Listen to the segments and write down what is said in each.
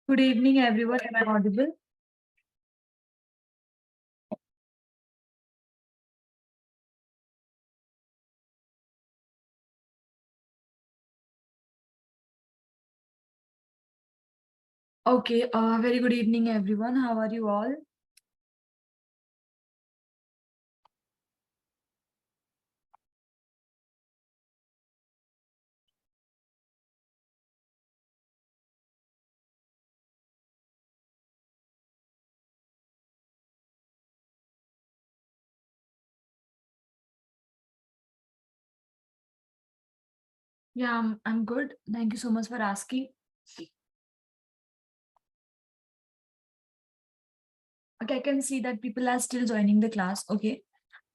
Good evening, everyone. Am I audible? Okay, very good evening, everyone. How are you all? Yeah, I'm good. Thank you so much for asking. Okay, I can see that people are still joining the class. Okay,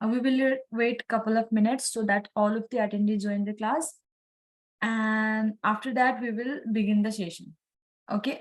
we will wait a couple of minutes so that all of the attendees join the class. And after that, we will begin the session. Okay.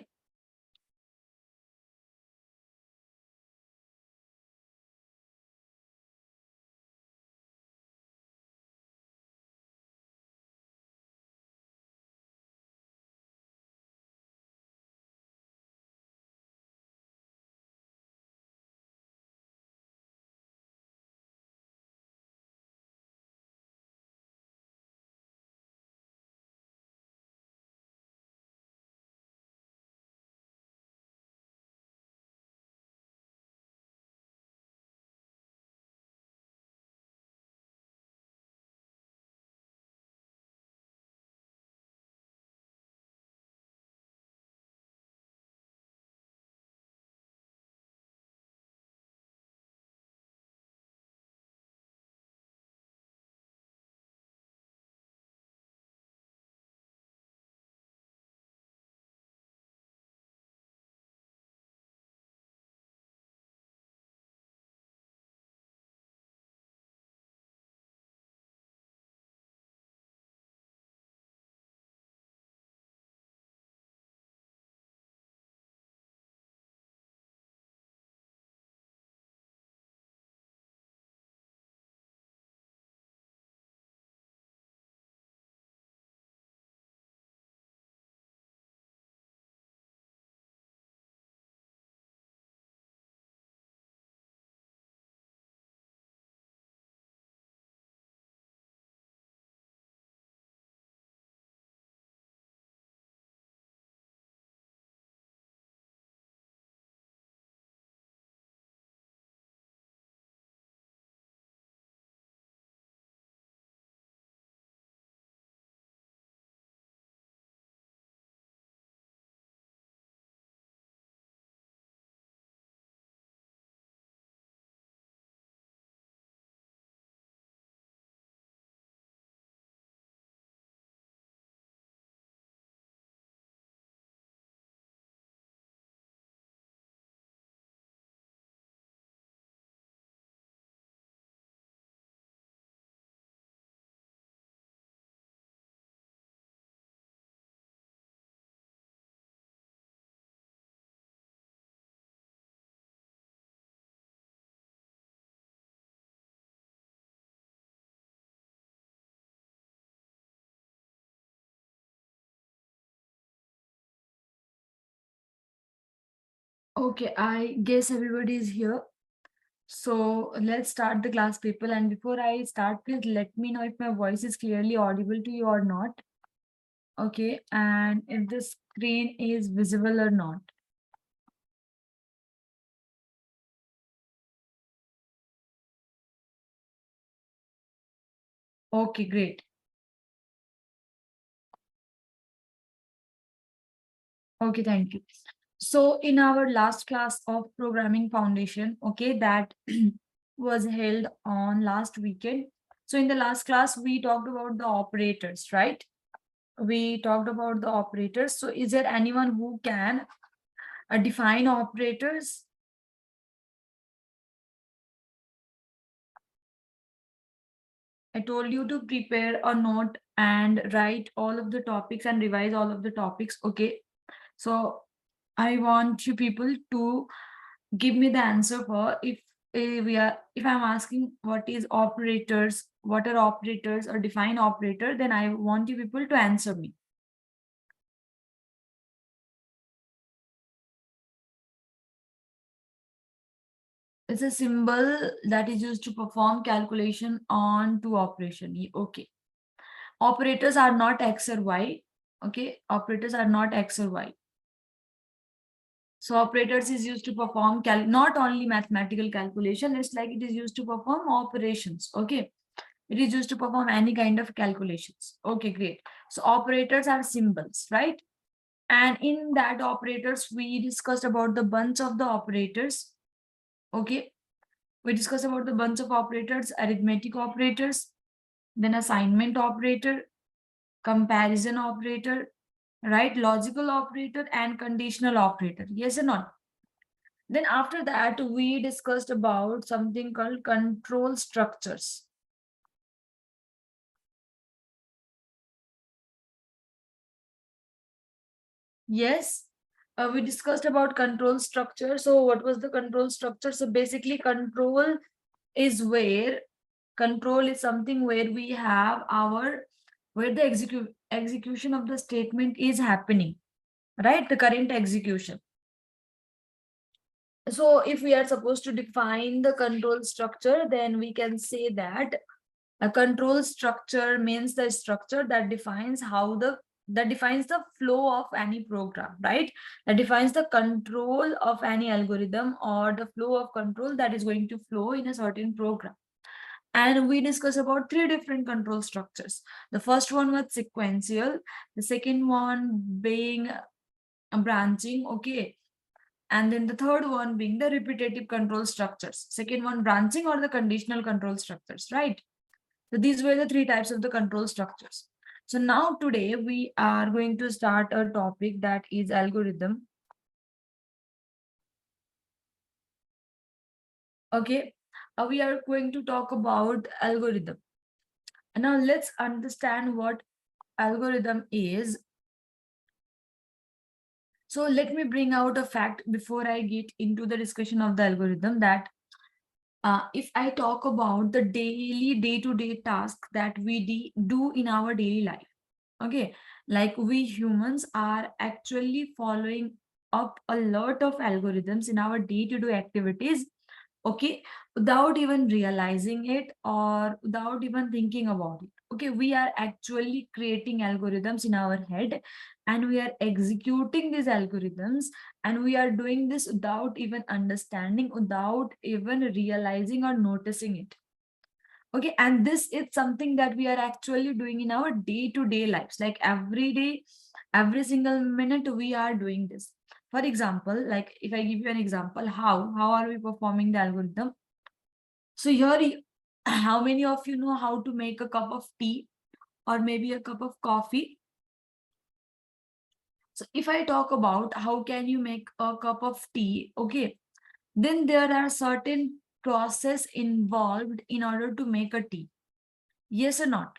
Okay, I guess everybody is here. So let's start the class, people. And before I start, please let me know if my voice is clearly audible to you or not. Okay, and if the screen is visible or not. Okay, great. Okay, thank you. So in our last class of programming foundation, okay, that was held on last weekend. So in the last class, we talked about the operators, right? We talked about the operators. So is there anyone who can define operators? I told you to prepare a note and write all of the topics and revise all of the topics. Okay. So I want you people to give me the answer for if I'm asking what is operators, what are operators or define operator, then I want you people to answer me. It's a symbol that is used to perform calculation on two operation. Okay. Operators are not X or Y. Okay. Operators are not X or Y. So operators is used to perform not only mathematical calculation, it's like it is used to perform operations. Okay. It is used to perform any kind of calculations. Okay, great. So operators are symbols, right? And in that operators, we discussed about the bunch of the operators. Okay. We discussed about the bunch of operators, arithmetic operators, then assignment operator, comparison operator, right? Logical operator and conditional operator. Yes or not? Then after that, we discussed about something called control structures. Yes, we discussed about control structure. So what was the control structure? So basically is where control is something where we have where the execution of the statement is happening, right? The current execution. So if we are supposed to define the control structure, then we can say that a control structure means the structure that defines that defines the flow of any program, right? That defines the control of any algorithm or the flow of control that is going to flow in a certain program. And we discuss about three different control structures. The first one was sequential, the second one being a branching, okay, and then the third one being the repetitive control structures. Second one branching or the conditional control structures, right? So these were the three types of the control structures. So now today we are going to start a topic that is algorithm. Okay, we are going to talk about algorithm. And now let's understand what algorithm is. So let me bring out a fact before I get into the discussion of the algorithm, that if I talk about the daily day-to-day task that we do in our daily life, okay, like we humans are actually following up a lot of algorithms in our day-to-day activities, okay, without even realizing it or without even thinking about it. Okay, we are actually creating algorithms in our head and we are executing these algorithms, and we are doing this without even understanding, without even realizing or noticing it. Okay, and this is something that we are actually doing in our day-to-day lives, like every day, every single minute we are doing this. For example, like if I give you an example, how are we performing the algorithm? So here how many of you know how to make a cup of tea or maybe a cup of coffee? So if I talk about how can you make a cup of tea, okay, then there are certain process involved in order to make a tea. Yes or not?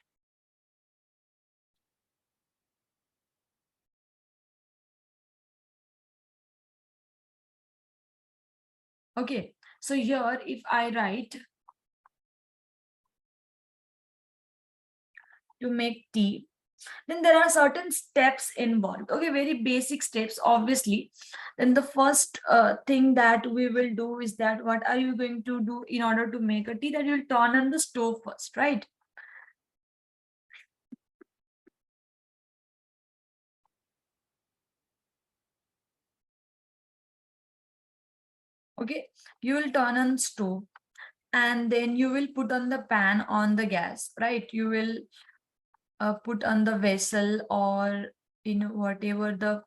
Okay, so here if I write to make tea, then there are certain steps involved. Okay, very basic steps, obviously. Then the first thing that we will do is that what are you going to do in order to make a tea? That you'll turn on the stove first, right? Okay, you will turn on stove and then you will put on the pan on the gas, right? You will put on the vessel or in whatever the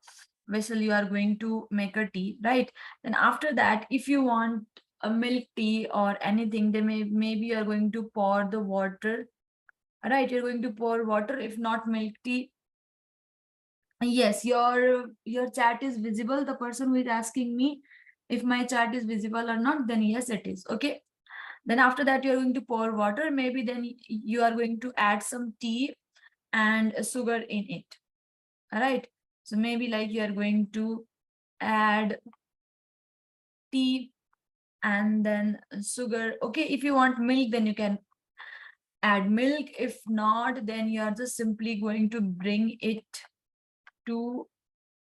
vessel you are going to make a tea, right? Then after that, if you want a milk tea or anything, then maybe you are going to pour the water, right? You're going to pour water. If not milk tea, yes, your chat is visible. The person who is asking me if my chat is visible or not, then yes, it is. Okay, then after that you're going to pour water. Maybe then you are going to add some tea and sugar in it. All right, so maybe like you are going to add tea and then sugar. Okay, if you want milk, then you can add milk. If not, then you are just simply going to bring it to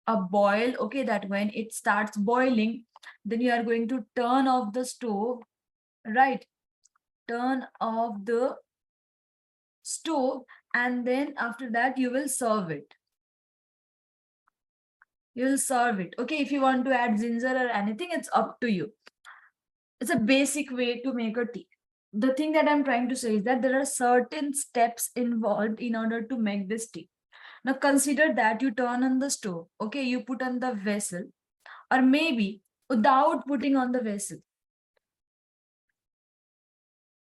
a boil, okay, that when it starts boiling, then you are going to turn off the stove, right? Turn off the stove, and then after that you will serve it. You'll serve it. Okay, if you want to add ginger or anything, it's up to you. It's a basic way to make a tea. The thing that I'm trying to say is that there are certain steps involved in order to make this tea. Now consider that you turn on the stove, okay, you put on the vessel, or maybe without putting on the vessel.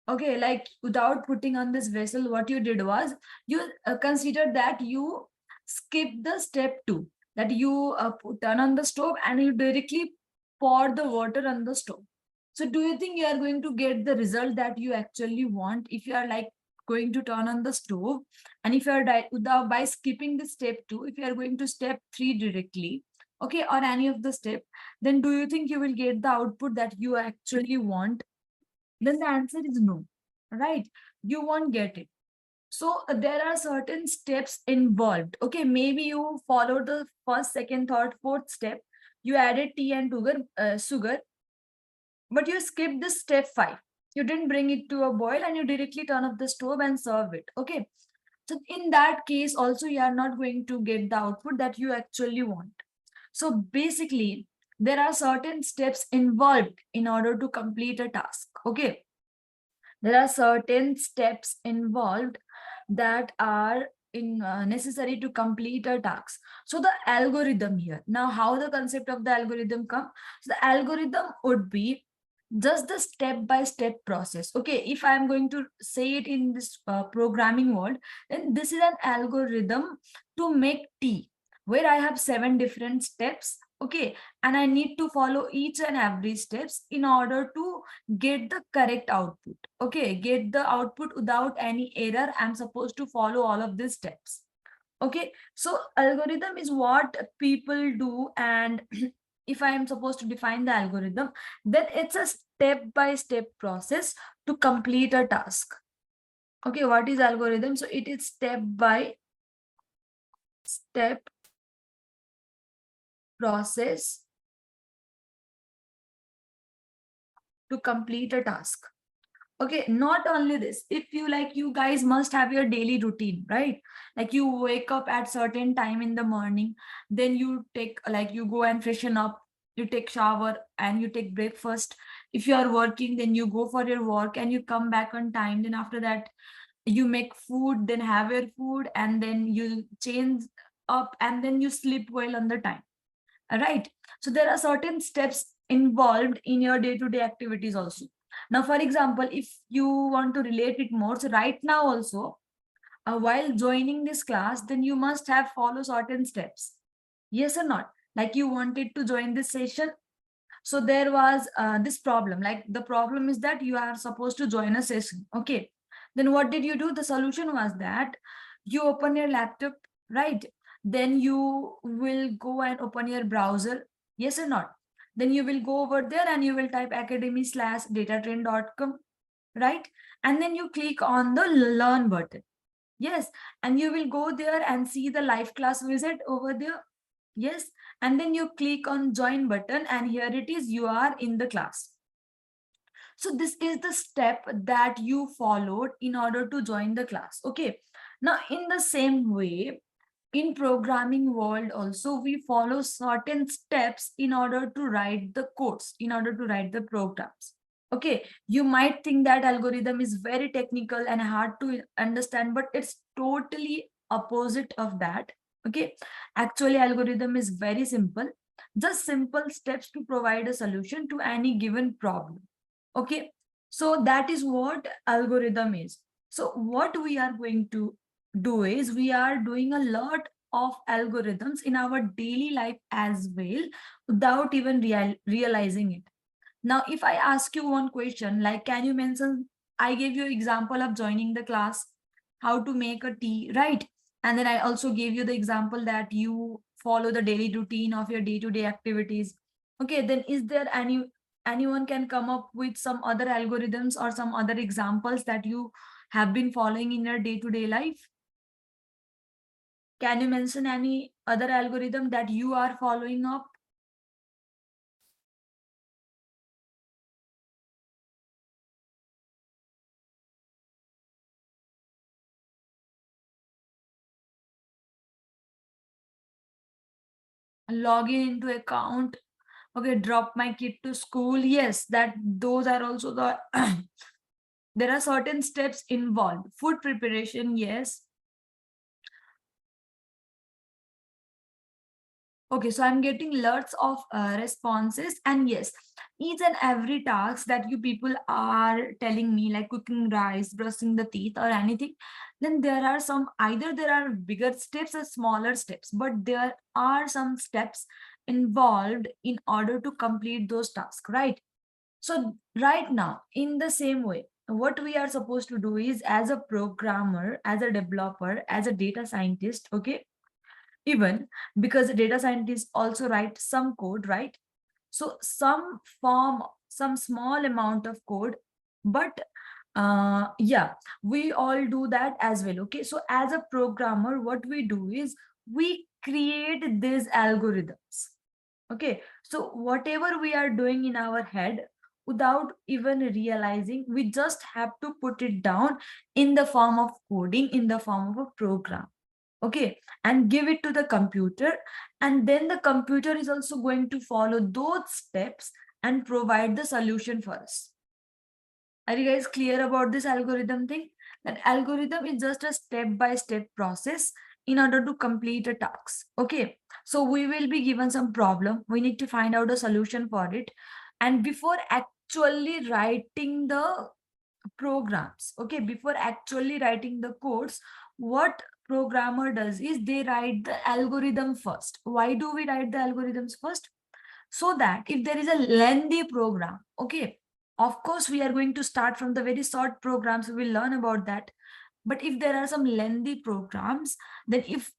Okay, like without putting on this vessel, what you did was you consider that you skip the step 2, that you turn on the stove and you directly pour the water on the stove. So do you think you are going to get the result that you actually want if you are like going to turn on the stove, and if you are without, by skipping the step 2, if you are going to step 3 directly, okay, or any of the step, then do you think you will get the output that you actually want? Then the answer is no, right? You won't get it. So there are certain steps involved. Okay, maybe you follow the first, second, third, fourth step. You added tea and sugar, but you skipped the step 5. You didn't bring it to a boil and you directly turn off the stove and serve it. Okay. So in that case, also you are not going to get the output that you actually want. So basically, there are certain steps involved in order to complete a task. Okay. There are certain steps involved that are necessary to complete a task. So the algorithm here, now how the concept of the algorithm come? So the algorithm would be just the step by step process. Okay, if I am going to say it in this programming world, then this is an algorithm to make tea, where I have 7 different steps. Okay, and I need to follow each and every steps in order to get the correct output. Okay, get the output without any error. I'm supposed to follow all of these steps. Okay, so algorithm is what people do, and if I am supposed to define the algorithm, then it's a step by step process to complete a task. Okay, what is algorithm? So it is step by step process to complete a task. Okay, not only this, if you like, you guys must have your daily routine, right? Like you wake up at certain time in the morning, then you take, like, you go and freshen up, you take shower and you take breakfast. If you are working, then you go for your work and you come back on time. Then after that, you make food, then have your food, and then you change up, and then you sleep well on the time. Right? So there are certain steps involved in your day-to-day activities also. Now, for example, if you want to relate it more, so right now also, while joining this class, then you must have follow certain steps. Yes or not? Like you wanted to join this session, so there was this problem. Like the problem is that you are supposed to join a session. Okay. Then what did you do? The solution was that you open your laptop, right? Then you will go and open your browser. Yes or not? Then you will go over there and you will type academy/datatrain.com, right? And then you click on the learn button. Yes. And you will go there and see the live class visit over there. Yes. And then you click on join button, and here it is, you are in the class. So this is the step that you followed in order to join the class. Okay. Now in the same way, in programming world also, we follow certain steps in order to write the codes, in order to write the programs. Okay, you might think that algorithm is very technical and hard to understand, but it's totally opposite of that. Okay, actually algorithm is very simple, just simple steps to provide a solution to any given problem. Okay, so that is what algorithm is. So what we are going to do is, we are doing a lot of algorithms in our daily life as well, without even realizing it. Now, if I ask you one question, like, can you mention, I gave you example of joining the class, how to make a tea, right? And then I also gave you the example that you follow the daily routine of your day-to-day activities. Okay, then is there anyone can come up with some other algorithms or some other examples that you have been following in your day-to-day life? Can you mention any other algorithm that you are following up? Login into account. Okay, drop my kid to school. Yes, that those are also the there are certain steps involved. Food preparation, yes. Okay, so I'm getting lots of responses, and yes, each and every task that you people are telling me, like cooking rice, brushing the teeth, or anything, then there are some, either there are bigger steps or smaller steps, but there are some steps involved in order to complete those tasks, right? So right now, in the same way, what we are supposed to do is, as a programmer, as a developer, as a data scientist, okay, even because data scientists also write some code, right? So some small amount of code, but yeah, we all do that as well. Okay, so as a programmer, what we do is we create these algorithms. Okay, so whatever we are doing in our head, without even realizing, we just have to put it down in the form of coding, in the form of a program. Okay, and give it to the computer, and then the computer is also going to follow those steps and provide the solution for us. Are you guys clear about this algorithm thing? That algorithm is just a step-by-step process in order to complete a task. Okay, so we will be given some problem. We need to find out a solution for it. And before actually writing the programs, okay, before actually writing the codes, what programmer does is they write the algorithm first. Why do we write the algorithms first? So that if there is a lengthy program, okay, of course we are going to start from the very short programs, we will learn about that. But if there are some lengthy programs, then if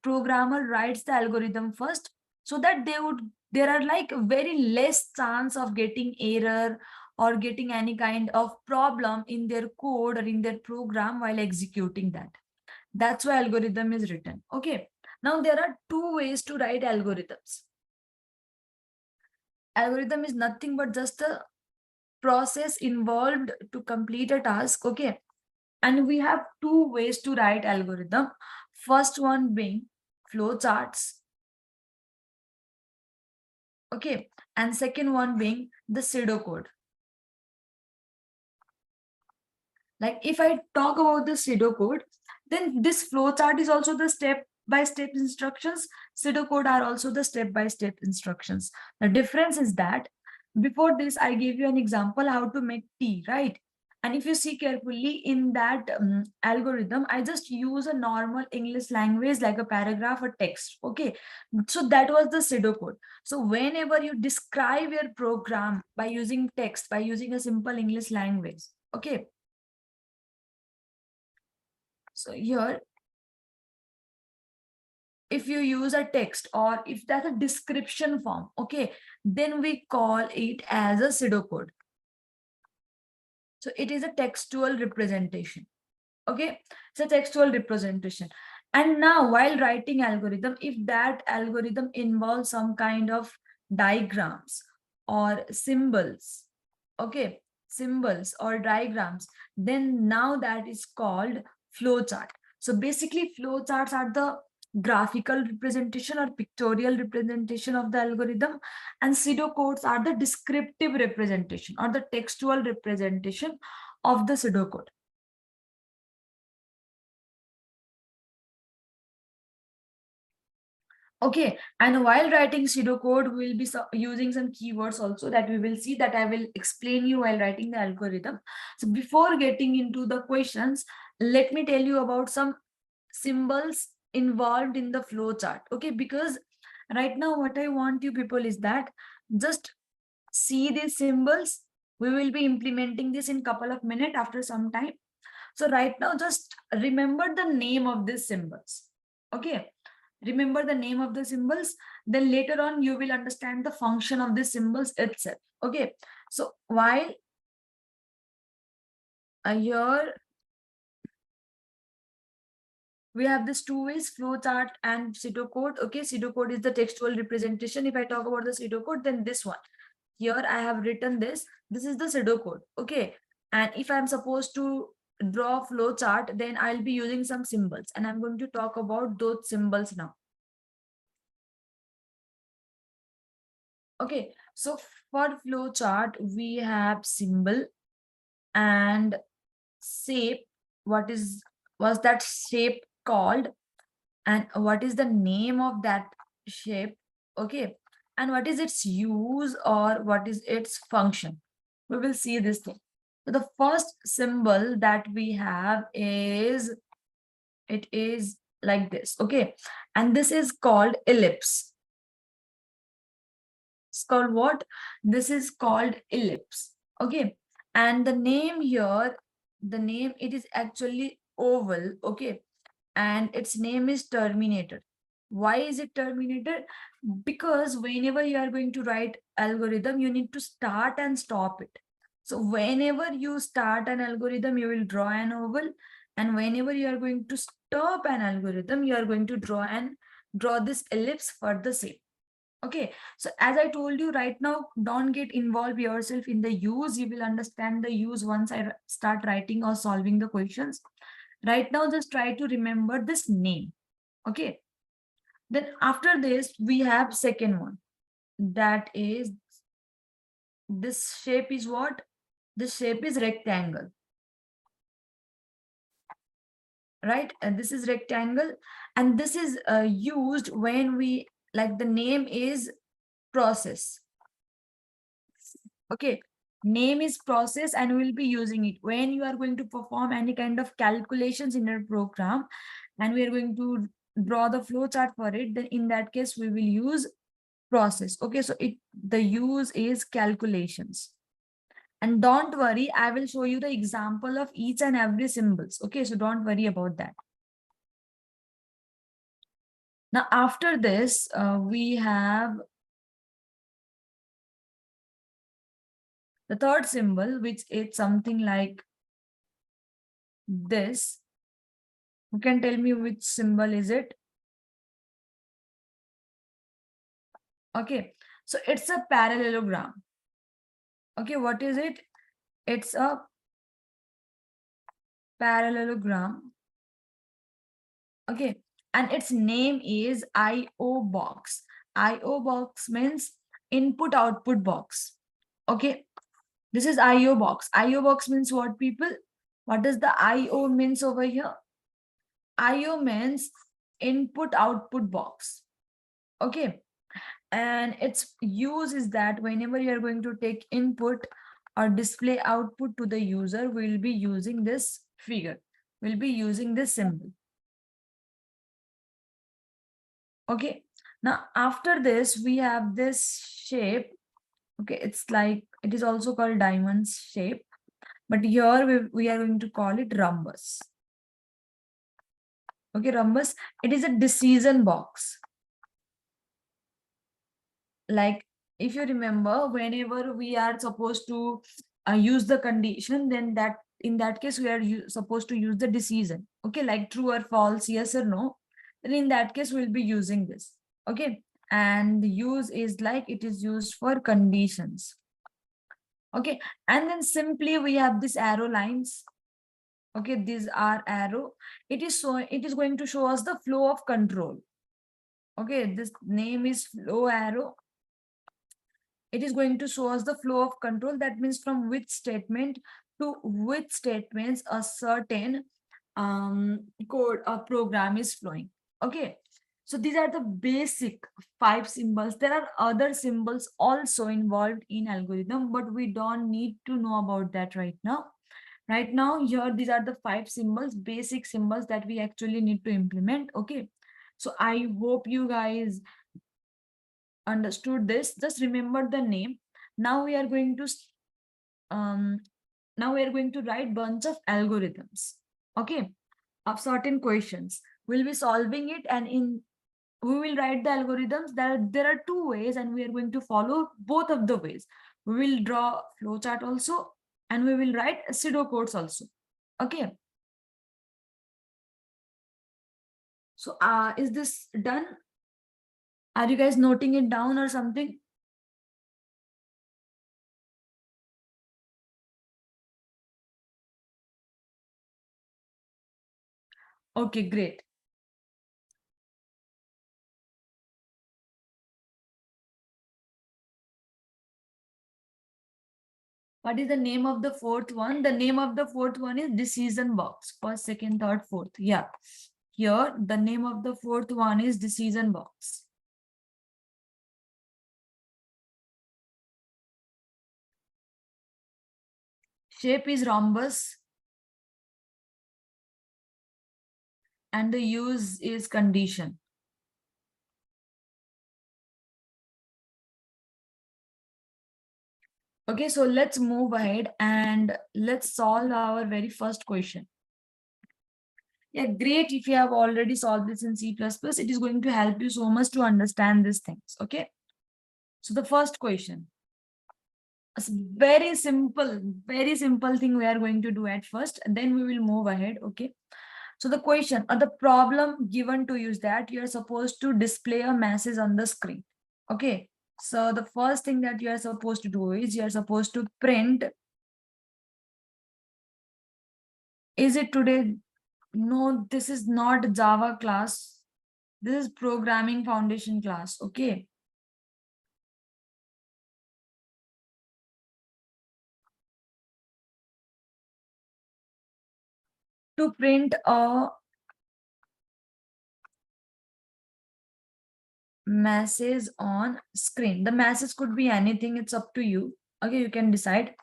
programmer writes the algorithm first, so that there are like very less chance of getting error or getting any kind of problem in their code or in their program while executing that. That's why algorithm is written. Okay, now there are two ways to write algorithms. Algorithm is nothing but just a process involved to complete a task. Okay, and we have two ways to write algorithm. First one being flow charts. Okay, and second one being the pseudocode. Like if I talk about the pseudocode, then this flow chart is also the step by step instructions. Pseudocode are also the step by step instructions. The difference is that before this, I gave you an example how to make tea, right? And if you see carefully in that algorithm, I just use a normal English language like a paragraph or text. Okay, so that was the pseudocode. So whenever you describe your program by using text, by using a simple English language, okay, so here, if you use a text or if that's a description form, okay, then we call it as a pseudocode. So it is a textual representation. Okay, it's a textual representation. And now while writing algorithm, if that algorithm involves some kind of diagrams or symbols, okay, symbols or diagrams, then now that is called flowchart. So basically flowcharts are the graphical representation or pictorial representation of the algorithm, and pseudocodes are the descriptive representation or the textual representation of the pseudocode. Okay, and while writing pseudocode, we'll be using some keywords also that we will see, that I will explain you while writing the algorithm. So before getting into the questions, let me tell you about some symbols involved in the flow chart. Okay, because right now what I want you people is that just see these symbols. We will be implementing this in couple of minutes after some time. So right now, just remember the name of these symbols. Okay, remember the name of the symbols. Then later on, you will understand the function of the symbols itself. Okay, so while here We have this two ways, flowchart and pseudocode. Okay, pseudocode is the textual representation. If I talk about the pseudocode, then this one. Here I have written this. This is the pseudocode. Okay. And if I'm supposed to draw flowchart, then I'll be using some symbols. And I'm going to talk about those symbols now. Okay. So for flowchart, we have symbol and shape. Was that shape called? And what is the name of that shape? Okay, and what is its use or what is its function? We will see this thing. So the first symbol that we have is, it is like this. Okay, and this is called ellipse. It's called what? This is called ellipse. Okay, and the name here, the name, it is actually oval. Okay, and its name is terminator. Why is it terminator? Because whenever you are going to write algorithm, you need to start and stop it. So whenever you start an algorithm, you will draw an oval, and whenever you are going to stop an algorithm, you are going to draw this ellipse for the same. Okay, so as I told you right now, don't get involved yourself in the use. You will understand the use once I start writing or solving the questions. Right now, just try to remember this name. Okay, then after this, we have second one. That is, this shape is what? This shape is rectangle, right? And this is rectangle, and this is used when we, like, the name is process. Okay, name is process, and we'll be using it when you are going to perform any kind of calculations in your program, and we are going to draw the flow chart for it. Then in that case, we will use process. Okay, so the use is calculations. And don't worry, I will show you the example of each and every symbols. Okay, so don't worry about that. Now, after this, we have the third symbol, which is something like this. You can tell me which symbol is it? Okay, so it's a parallelogram. Okay, what is it? It's a parallelogram. Okay, and its name is IO box. IO box means input output box. Okay, this is IO box. IO box means what, people? What does the IO means over here? IO means input output box. Okay, and its use is that whenever you are going to take input or display output to the user, we'll be using this figure. We'll be using this symbol. Okay, now after this, we have this shape. Okay, it's like, it is also called diamond shape, but here we are going to call it rhombus. Okay, rhombus, it is a decision box. Like, if you remember, whenever we are supposed to use the condition, then that in that case we are supposed to use the decision. Okay, like true or false, yes or no. Then in that case we'll be using this. Okay, and the use is like, it is used for conditions. Okay, and then simply we have this arrow lines. Okay, these are arrow. It is going to show us the flow of control. Okay, this name is flow arrow. It is going to show us the flow of control. That means from which statement to which statements a certain code or program is flowing. Okay, so these are the basic 5 symbols. There are other symbols also involved in algorithm, but we don't need to know about that right now. Right now, here, these are the 5 symbols, basic symbols that we actually need to implement. Okay, so I hope you guys understood this. Just remember the name. Now we are going to um now we are going to write bunch of algorithms, okay, of certain questions. We'll be solving it, and we will write the algorithms. There are 2 ways, and we are going to follow both of the ways. We will draw flowchart also, and we will write pseudocodes also. Okay, So is this done? Are you guys noting it down or something? Okay, great. What is the name of the fourth one? The name of the fourth one is decision box. First, second, third, fourth. Yeah. Here, the name of the fourth one is decision box. Shape is rhombus. And the use is condition. Okay, so let's move ahead and let's solve our very first question. Yeah, great. If you have already solved this in C++, it is going to help you so much to understand these things. Okay. So the first question, a very simple thing we are going to do at first, and then we will move ahead. Okay. So the question or the problem given to you is that you are supposed to display a message on the screen. Okay. So the first thing that you are supposed to do is you are supposed to print. Is it today? No, this is not Java class. This is programming foundation class. Okay. To print a message on screen. The message could be anything. It's up to you. Okay, you can decide.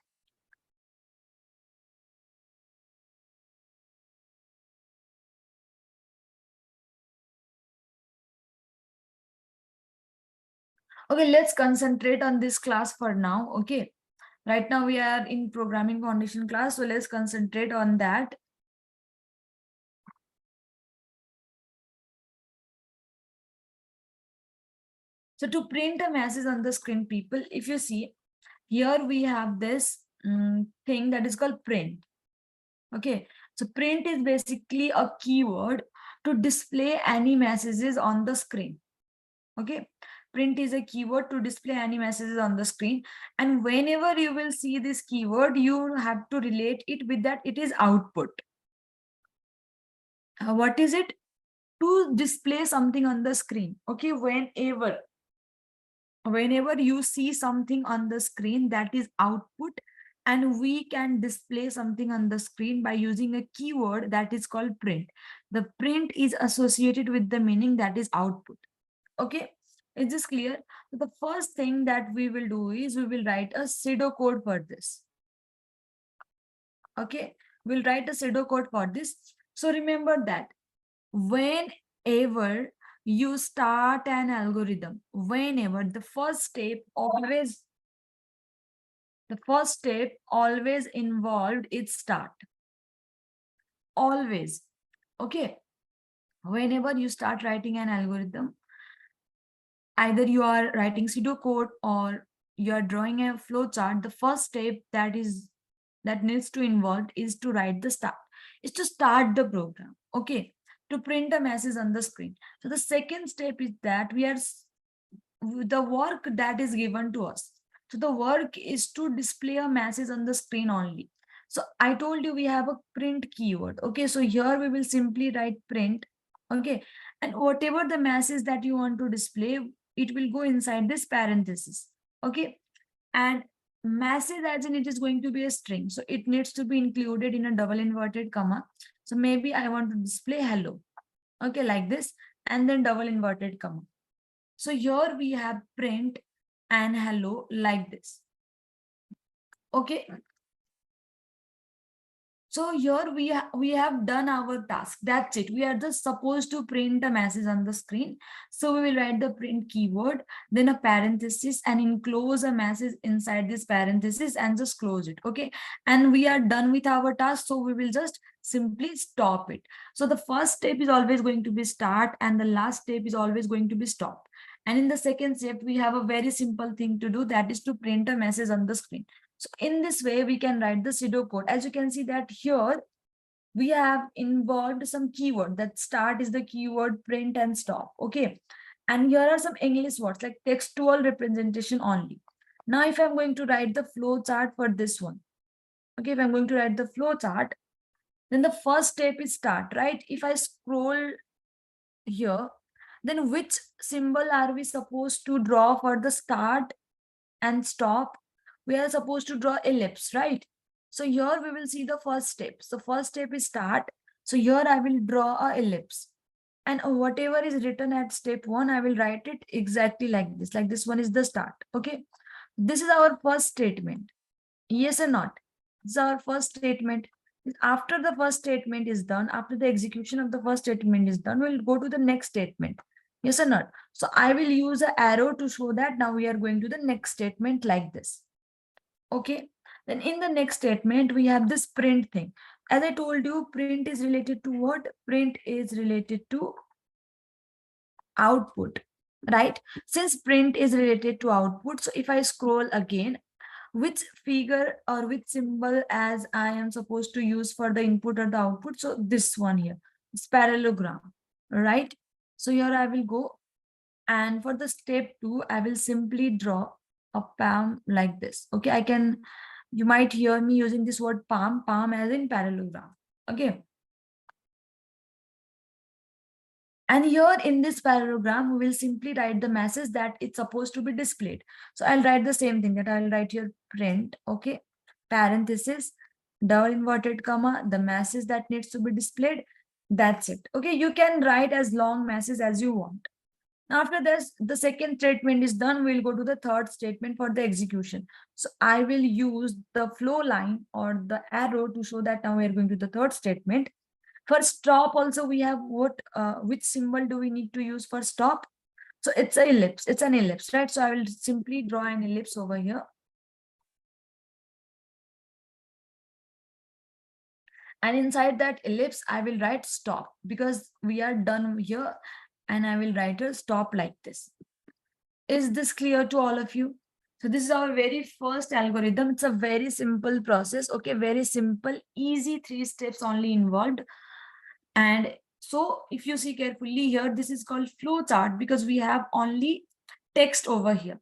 Okay, let's concentrate on this class for now. Okay. Right now we are in programming foundation class. So let's concentrate on that. So to print a message on the screen, people, if you see, here we have this thing that is called print. Okay, so print is basically a keyword to display any messages on the screen. Okay, print is a keyword to display any messages on the screen, and whenever you will see this keyword, you have to relate it with that it is output. What is it? To display something on the screen. Okay, whenever you see something on the screen, that is output, and we can display something on the screen by using a keyword that is called print. The print is associated with the meaning that is output. Okay, is this clear? So the first thing that we will do is we will write a pseudo code for this. Okay, we'll write a pseudo code for this. So remember that whenever you start an algorithm, whenever the first step always involved its start. Always. Okay. Whenever you start writing an algorithm, either you are writing pseudocode or you are drawing a flow chart, the first step that needs to involve is to write the start, is to start the program. Okay. To print a message on the screen. So the second step is that the work that is given to us. So the work is to display a message on the screen only. So I told you we have a print keyword. Okay, so here we will simply write print. Okay, and whatever the message that you want to display, it will go inside this parenthesis. Okay, and message as in it is going to be a string. So it needs to be included in a double inverted comma. So maybe I want to display hello. Okay, like this, and then double inverted comma. So here we have print and hello like this. Okay. So here we have done our task. That's it. We are just supposed to print a message on the screen. So we will write the print keyword, then a parenthesis, and enclose a message inside this parenthesis and just close it. Okay. And we are done with our task. So we will just simply stop it. So the first step is always going to be start, and the last step is always going to be stop. And in the second step, we have a very simple thing to do, that is to print a message on the screen. So in this way, we can write the pseudo code. As you can see that here, we have involved some keyword. That start is the keyword, print and stop. Okay. And here are some English words like textual representation only. Now, if I'm going to write the flow chart for this one, okay, if I'm going to write the flow chart, then the first step is start, right? If I scroll here, then which symbol are we supposed to draw for the start and stop? We are supposed to draw ellipse, right? So here we will see the first step. So first step is start. So here I will draw a ellipse. And whatever is written at step 1, I will write it exactly like this. Like this one is the start. Okay. This is our first statement. Yes or not? This is our first statement. After the first statement is done, after the execution of the first statement is done, we'll go to the next statement. Yes or not? So I will use an arrow to show that now we are going to the next statement like this. Okay. Then in the next statement, we have this print thing. As I told you, print is related to what? Print is related to output, right? Since print is related to output, so if I scroll again, which figure or which symbol as I am supposed to use for the input or the output? So this one here, it's parallelogram, right? So here I will go, and for the step 2, I will simply draw a palm like this. Okay, you might hear me using this word palm as in parallelogram. Okay. And here in this parallelogram, we will simply write the message that it's supposed to be displayed. So I'll write the same thing, that I'll write here print, okay, parenthesis, double inverted comma, the message that needs to be displayed. That's it. Okay, you can write as long message as you want. After this, the second statement is done, we'll go to the third statement for the execution. So I will use the flow line or the arrow to show that now we're going to the third statement. For stop also we have which symbol do we need to use for stop? So it's an ellipse. It's an ellipse, right? So I will simply draw an ellipse over here. And inside that ellipse, I will write stop because we are done here. And I will write a stop like this. Is this clear to all of you? So this is our very first algorithm. It's a very simple process. Okay, very simple, easy 3 steps only involved. And so if you see carefully here, this is called flow chart because we have only text over here.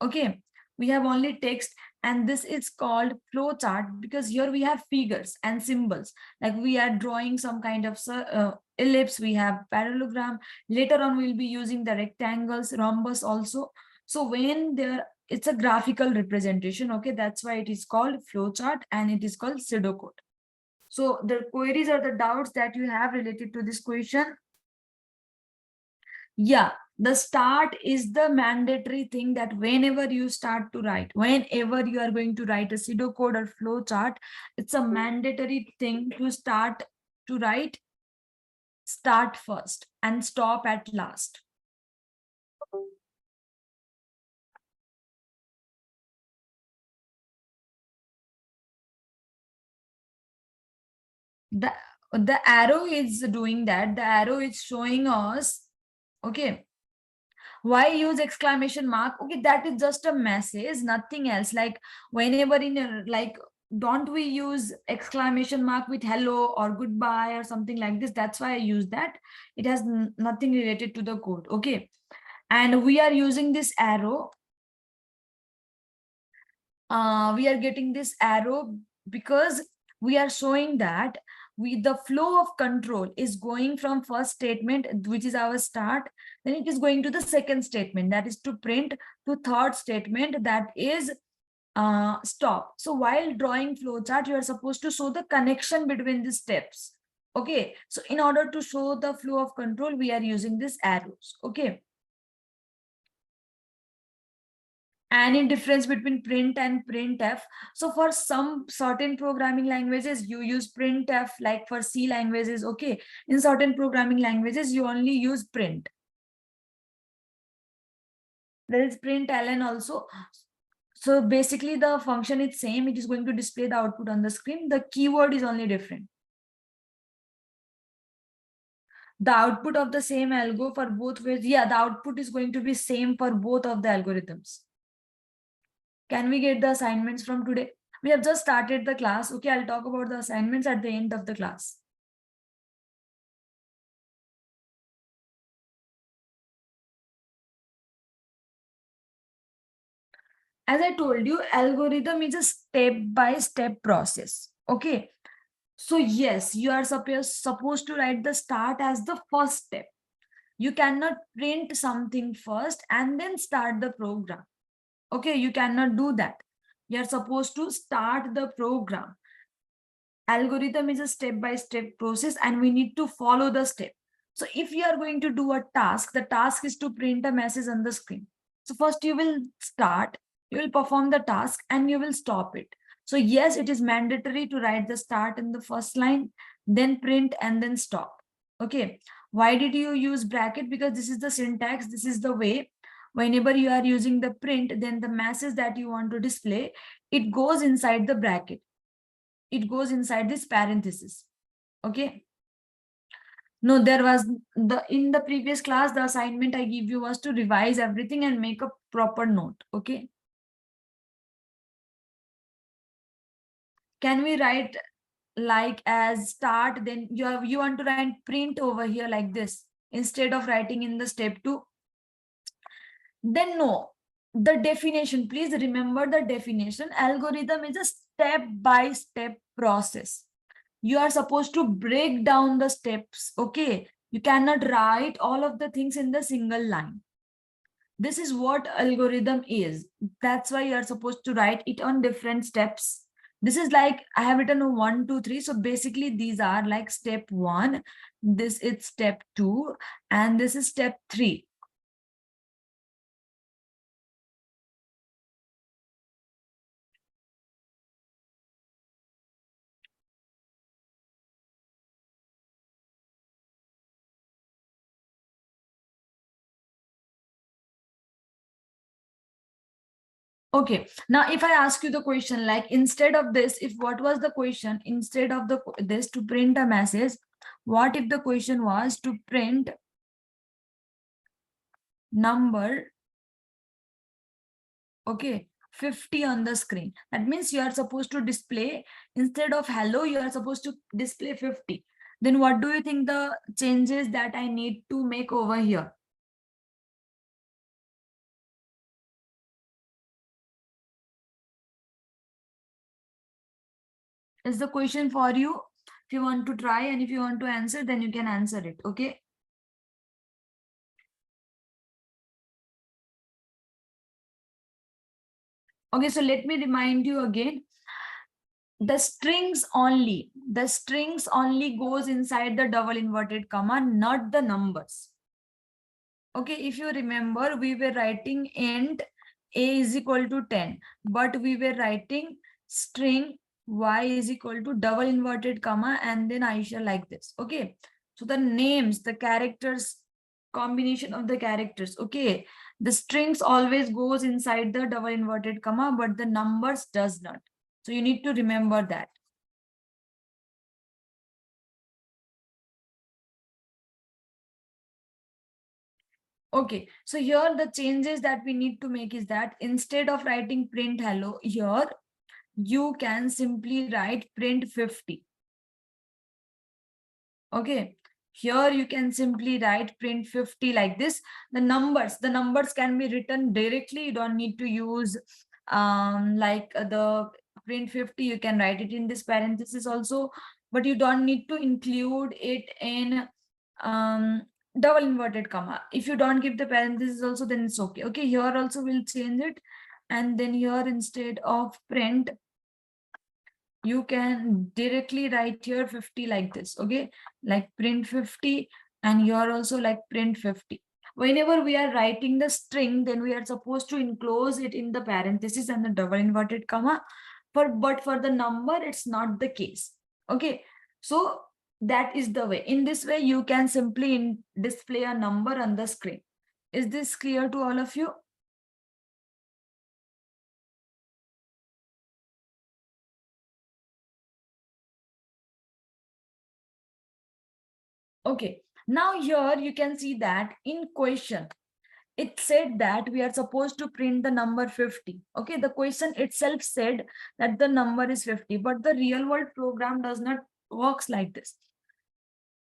Okay, we have only text, and this is called flow chart because here we have figures and symbols. Like we are drawing some kind of ellipse, we have parallelogram. Later on, we'll be using the rectangles, rhombus also. So when it's a graphical representation, okay, that's why it is called flow chart and it is called pseudocode. So the queries or the doubts that you have related to this question? Yeah, the start is the mandatory thing that whenever you start to write, whenever you are going to write a pseudocode or flow chart, it's a mandatory thing to start to write, start first and stop at last. The arrow is doing that. The arrow is showing us, okay, why use exclamation mark? Okay, that is just a message, nothing else. Like whenever in a, like, don't we use exclamation mark with hello or goodbye or something like this? That's why I use that. It has nothing related to the code. Okay, and we are using this arrow. We are getting this arrow because we are showing that the flow of control is going from first statement, which is our start, then it is going to the second statement, that is to print, to third statement, that is stop. So while drawing flowchart, you are supposed to show the connection between the steps. Okay, so in order to show the flow of control, we are using these arrows. Okay. And in difference between print and printf. So for some certain programming languages, you use printf, like for C languages, okay. In certain programming languages, you only use print. There is println also. So basically the function is same. It is going to display the output on the screen. The keyword is only different. The output of the same algo for both ways. Yeah, the output is going to be same for both of the algorithms. Can we get the assignments from today? We have just started the class. Okay, I'll talk about the assignments at the end of the class. As I told you, algorithm is a step-by-step process. Okay. So yes, you are supposed to write the start as the first step. You cannot print something first and then start the program. Okay, you cannot do that. You are supposed to start the program. Algorithm is a step-by-step process and we need to follow the step. So if you are going to do a task, the task is to print a message on the screen. So first you will start, you will perform the task and you will stop it. So yes, it is mandatory to write the start in the first line, then print and then stop. Okay. Why did you use bracket? Because this is the syntax, this is the way. Whenever you are using the print, then the message that you want to display, it goes inside the bracket. It goes inside this parenthesis. Okay. No, there was in the previous class, the assignment I give you was to revise everything and make a proper note. Okay. Can we write like as start, then you want to write print over here like this instead of writing in the step 2? Then no, the definition, please remember the definition. Algorithm is a step-by-step process. You are supposed to break down the steps. Okay, you cannot write all of the things in the single line. This is what algorithm is. That's why you are supposed to write it on different steps. This is like I have written 1 2 3. So basically these are like step 1, this is step 2, and this is step 3. Okay, now if I ask you the question, like instead of this, if what was the question, instead of the this to print a message, what if the question was to print number, okay, 50 on the screen? That means you are supposed to display, instead of hello, you are supposed to display 50. Then what do you think the changes that I need to make over here? Is the question for you? If you want to try and if you want to answer, then you can answer it. Okay. Okay, so let me remind you again. The strings only goes inside the double inverted comma, not the numbers. Okay, if you remember, we were writing int a is equal to 10, but we were writing string y is equal to double inverted comma and then Aisha like this. Okay, so the names, the characters, combination of the characters, okay, the strings always goes inside the double inverted comma, but the numbers does not. So you need to remember that. Okay, so here the changes that we need to make is that instead of writing print hello here, you can simply write print 50. Okay, here you can simply write print 50 like this. The numbers can be written directly. You don't need to use the print 50. You can write it in this parenthesis also, but you don't need to include it in um double inverted comma. If you don't give the parenthesis also, then it's okay. Okay, here also we'll change it, and then here instead of print, you can directly write here 50 like this. Okay, like print 50, and you're also like print 50. Whenever we are writing the string, then we are supposed to enclose it in the parenthesis and the double inverted comma. But for the number, it's not the case. Okay, so that is the way. In this way, you can simply display a number on the screen. Is this clear to all of you? Okay, now here you can see that in question, it said that we are supposed to print the number 50. Okay, the question itself said that the number is 50, but the real world program does not works like this.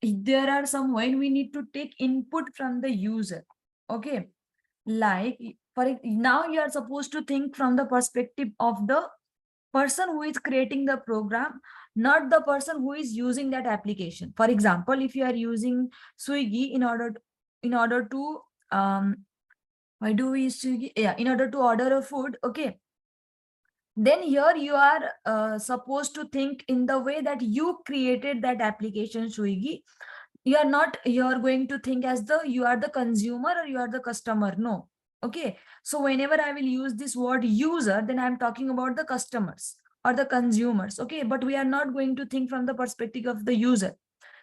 There are some when we need to take input from the user. Okay, like Now you are supposed to think from the perspective of the person who is creating the program, not the person who is using that application. For example, if you are using Swiggy in order to why do we use Swiggy? Yeah, in order to order a food, okay. Then here you are supposed to think in the way that you created that application Swiggy. You are going to think as the you are the consumer or you are the customer. No. Okay. So whenever I will use this word user, then I'm talking about the customers or the consumers. Okay. But we are not going to think from the perspective of the user.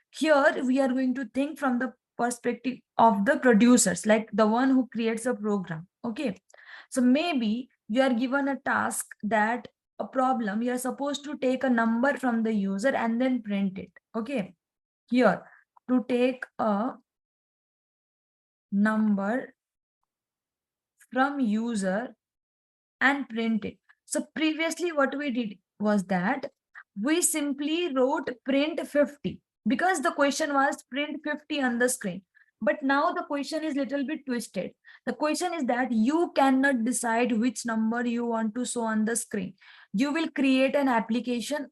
Here we are going to think from the perspective of the producers, like the one who creates a program. Okay. So maybe you are given a task, that a problem, you are supposed to take a number from the user and then print it. Okay. Here, to take a number from user and print it. So previously what we did was that we simply wrote print 50 because the question was print 50 on the screen. But now the question is little bit twisted. The question is that you cannot decide which number you want to show on the screen. You will create an application.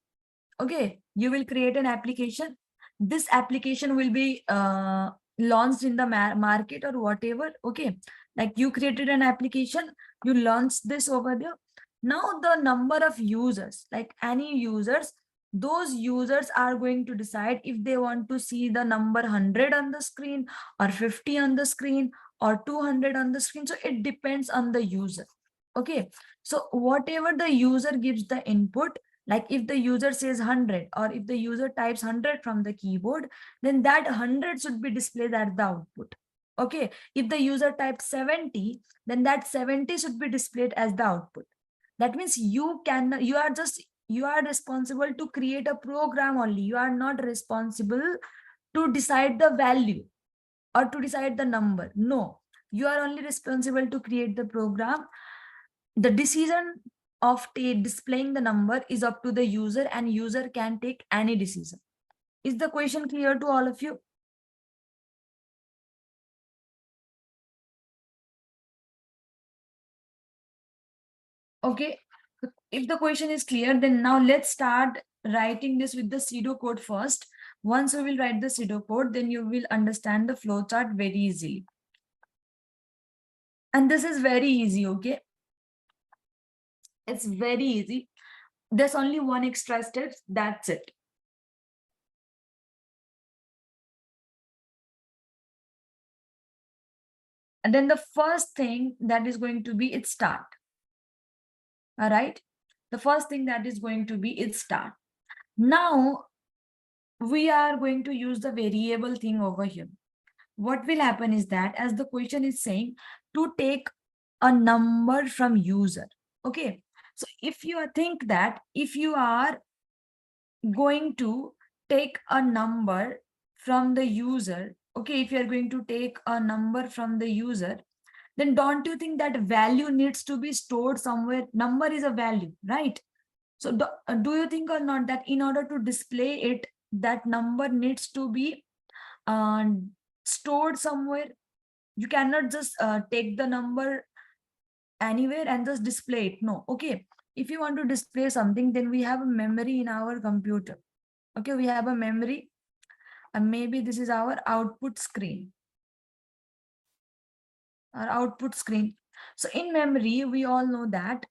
Okay, you will create an application. This application will be launched in the market or whatever. Okay, like you created an application, you launched this over there. Now the number of users, like any users, those users are going to decide if they want to see the number 100 on the screen or 50 on the screen or 200 on the screen. So it depends on the user. Okay, so whatever the user gives the input, like if the user says 100 or if the user types 100 from the keyboard, then that 100 should be displayed at the output. Okay, if the user types 70, then that 70 should be displayed as the output. That means you are responsible to create a program only. You are not responsible to decide the value or to decide the number. No, you are only responsible to create the program. The decision of displaying the number is up to the user, and user can take any decision. Is the question clear to all of you? Okay, if the question is clear, then now let's start writing this with the pseudo code first. Once we will write the pseudo code, then you will understand the flow chart very easily. And this is very easy. Okay, it's very easy. There's only one extra step. That's it. And then the first thing that is going to be its start. All right. The first thing that is going to be its start. Now we are going to use the variable thing over here. What will happen is that, as the question is saying, to take a number from user. Okay. So if you think that if you are going to take a number from the user, okay, if you are going to take a number from the user, then don't you think that value needs to be stored somewhere? Number is a value, right? So do you think or not that in order to display it, that number needs to be uh, stored somewhere? You cannot just take the number anywhere and just display it. No. Okay. If you want to display something, then we have a memory in our computer. Okay, we have a memory, and maybe this is our output screen. Our output screen. So in memory, we all know that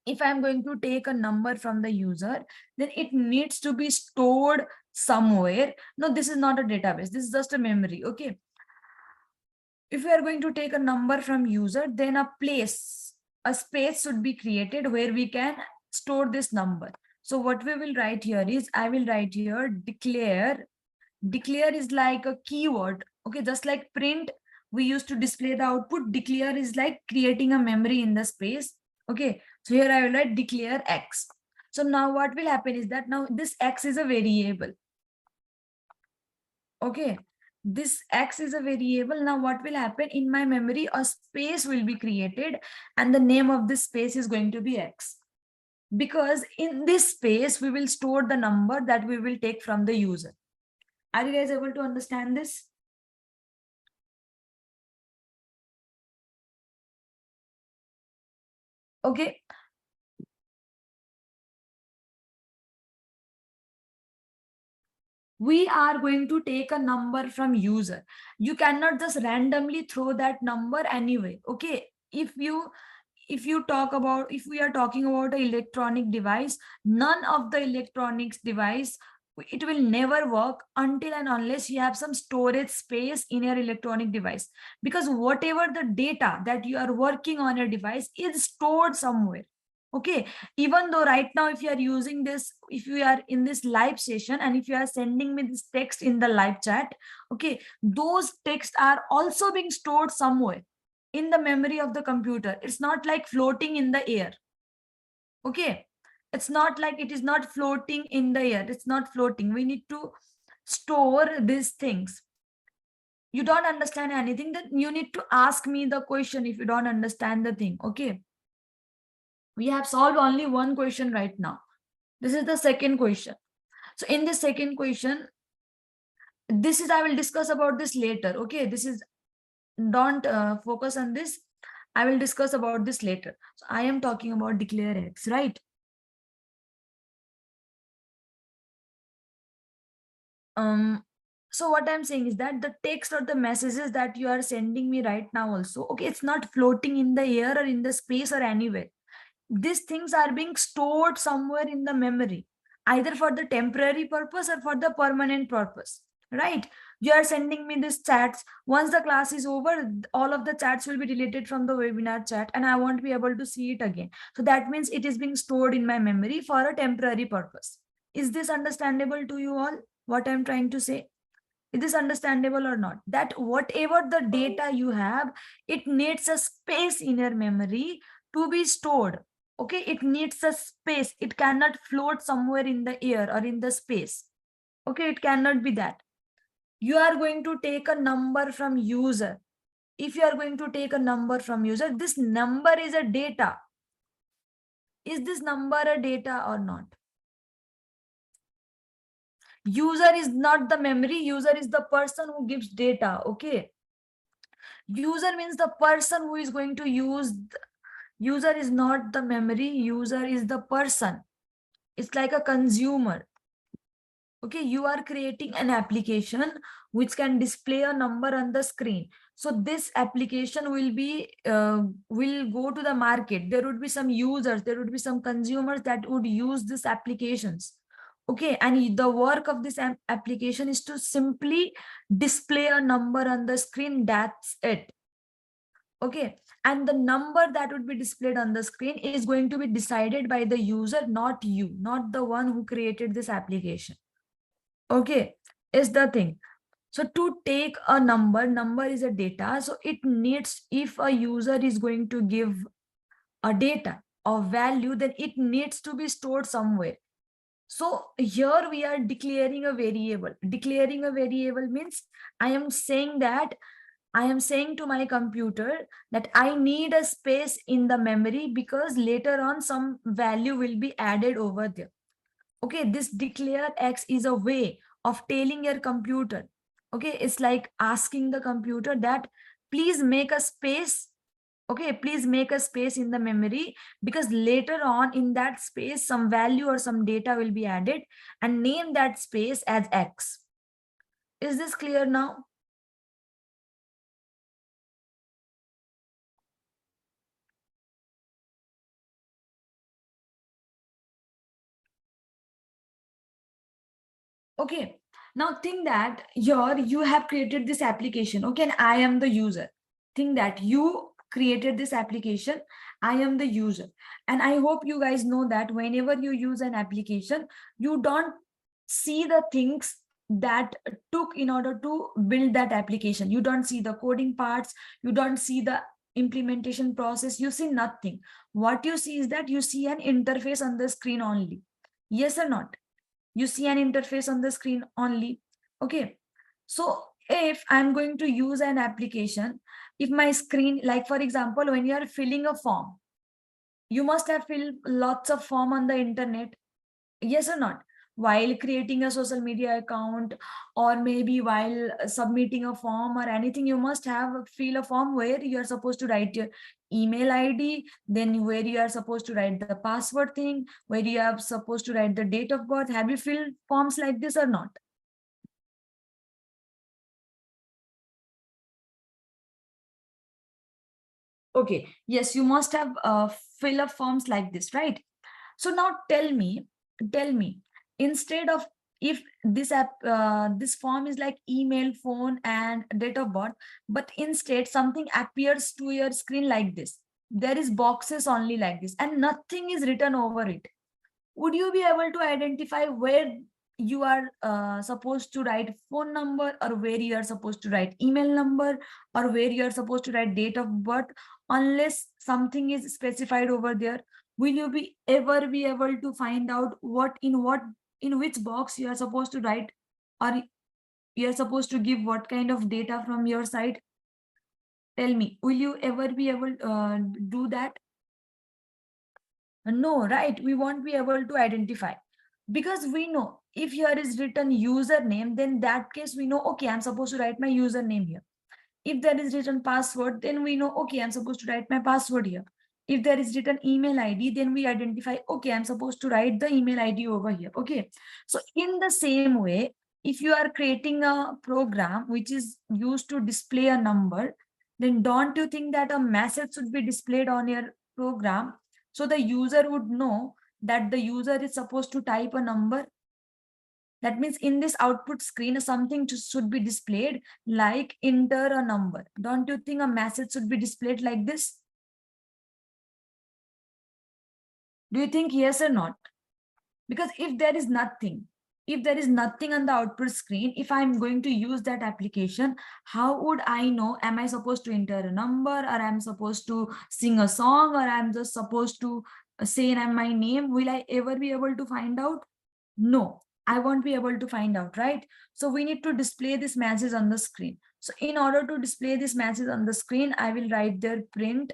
if I'm going to take a number from the user, then it needs to be stored somewhere. No, this is not a database. This is just a memory. Okay. If we are going to take a number from user, then a space should be created where we can store this number. So what we will write here is, I will write here declare. Declare is like a keyword. Okay, just like print, we used to display the output. Declare is like creating a memory in the space. Okay, so here I will write declare x. So now what will happen is that now this x is a variable. Okay, this x is a variable. Now what will happen in my memory? A space will be created and the name of this space is going to be x. Because in this space, we will store the number that we will take from the user. Are you guys able to understand this? Okay. We are going to take a number from user. You cannot just randomly throw that number anyway. Okay. If we are talking about an electronic device, none of the electronics device, it will never work until and unless you have some storage space in your electronic device, because whatever the data that you are working on a device is stored somewhere. Okay. Even though right now, if you are using this, if you are in this live session and if you are sending me this text in the live chat, okay, those texts are also being stored somewhere in the memory of the computer. It's not like floating in the air. Okay. It's not like it is not floating in the air. It's not floating. We need to store these things. You don't understand anything, then you need to ask me the question if you don't understand the thing. Okay. We have solved only one question right now. This is the second question. So in the second question, this is, I will discuss about this later. Okay. This is, don't focus on this. I will discuss about this later. So I am talking about declare X, right? So what I'm saying is that the text or the messages that you are sending me right now also, okay, it's not floating in the air or in the space or anywhere. These things are being stored somewhere in the memory, either for the temporary purpose or for the permanent purpose, right? You are sending me these chats. Once the class is over, all of the chats will be deleted from the webinar chat and I won't be able to see it again. So that means it is being stored in my memory for a temporary purpose. Is this understandable to you all, what I'm trying to say? Is this understandable or not? That whatever the data you have, it needs a space in your memory to be stored. Okay, it needs a space. It cannot float somewhere in the air or in the space. Okay, it cannot be that. You are going to take a number from user. If you are going to take a number from user, this number is a data. Is this number a data or not? User is not the memory. User is the person who gives data. Okay. User means the person who is going to use. User is not the memory. User is the person. It's like a consumer. Okay, you are creating an application which can display a number on the screen. So this application will go to the market. There would be some users, there would be some consumers that would use these applications. Okay, and the work of this application is to simply display a number on the screen. That's it. Okay, and the number that would be displayed on the screen is going to be decided by the user, not you, not the one who created this application. Okay, is the thing. So to take a number is a data. So it needs, if a user is going to give a data or value, then it needs to be stored somewhere. So here we are declaring a variable. Declaring a variable means I am saying to my computer that I need a space in the memory because later on some value will be added over there. Okay, this declare X is a way of telling your computer. Okay, it's like asking the computer that please make a space. Okay, please make a space in the memory because later on in that space some value or some data will be added, and name that space as X. Is this clear now? Okay, now think that here you have created this application. Okay, and I am the user. Think that you created this application. I am the user. And I hope you guys know that whenever you use an application, you don't see the things that took in order to build that application. You don't see the coding parts. You don't see the implementation process. You see nothing. What you see is that you see an interface on the screen only. Yes or not? You see an interface on the screen only. Okay, so if I'm going to use an application, if my screen, like for example, when you are filling a form, you must have filled lots of form on the internet. Yes or not? while creating a social media account, or maybe while submitting a form or anything, you must have fill a form where you are supposed to write your email ID, then where you are supposed to write the password thing, where you are supposed to write the date of birth. Have you filled forms like this or not? Okay, yes, you must have fill up forms like this, right? So now tell me, instead of, if this app, this form is like email, phone, and date of birth, but instead something appears to your screen like this. There is boxes only like this, and nothing is written over it. Would you be able to identify where you are supposed to write phone number, or where you are supposed to write email number, or where you are supposed to write date of birth, unless something is specified over there? Will you be ever be able to find out what in which box you are supposed to write, or you are supposed to give what kind of data from your side? Tell me, will you ever be able do that? No, right? We won't be able to identify, because we know if here is written username, then that case we know, okay, I'm supposed to write my username here. If there is written password, then we know, okay, I'm supposed to write my password here. If there is written email ID, then we identify, okay, I'm supposed to write the email ID over here. Okay. So in the same way, if you are creating a program which is used to display a number, then don't you think that a message should be displayed on your program, so the user would know that the user is supposed to type a number? That means in this output screen, something should be displayed like enter a number. Don't you think a message should be displayed like this? Do you think yes or not? Because if there is nothing on the output screen, if I'm going to use that application, how would I know, am I supposed to enter a number, or I'm supposed to sing a song, or I'm just supposed to say my name? Will I ever be able to find out? No, I won't be able to find out, right? So we need to display this message on the screen. So in order to display this message on the screen, I will write there print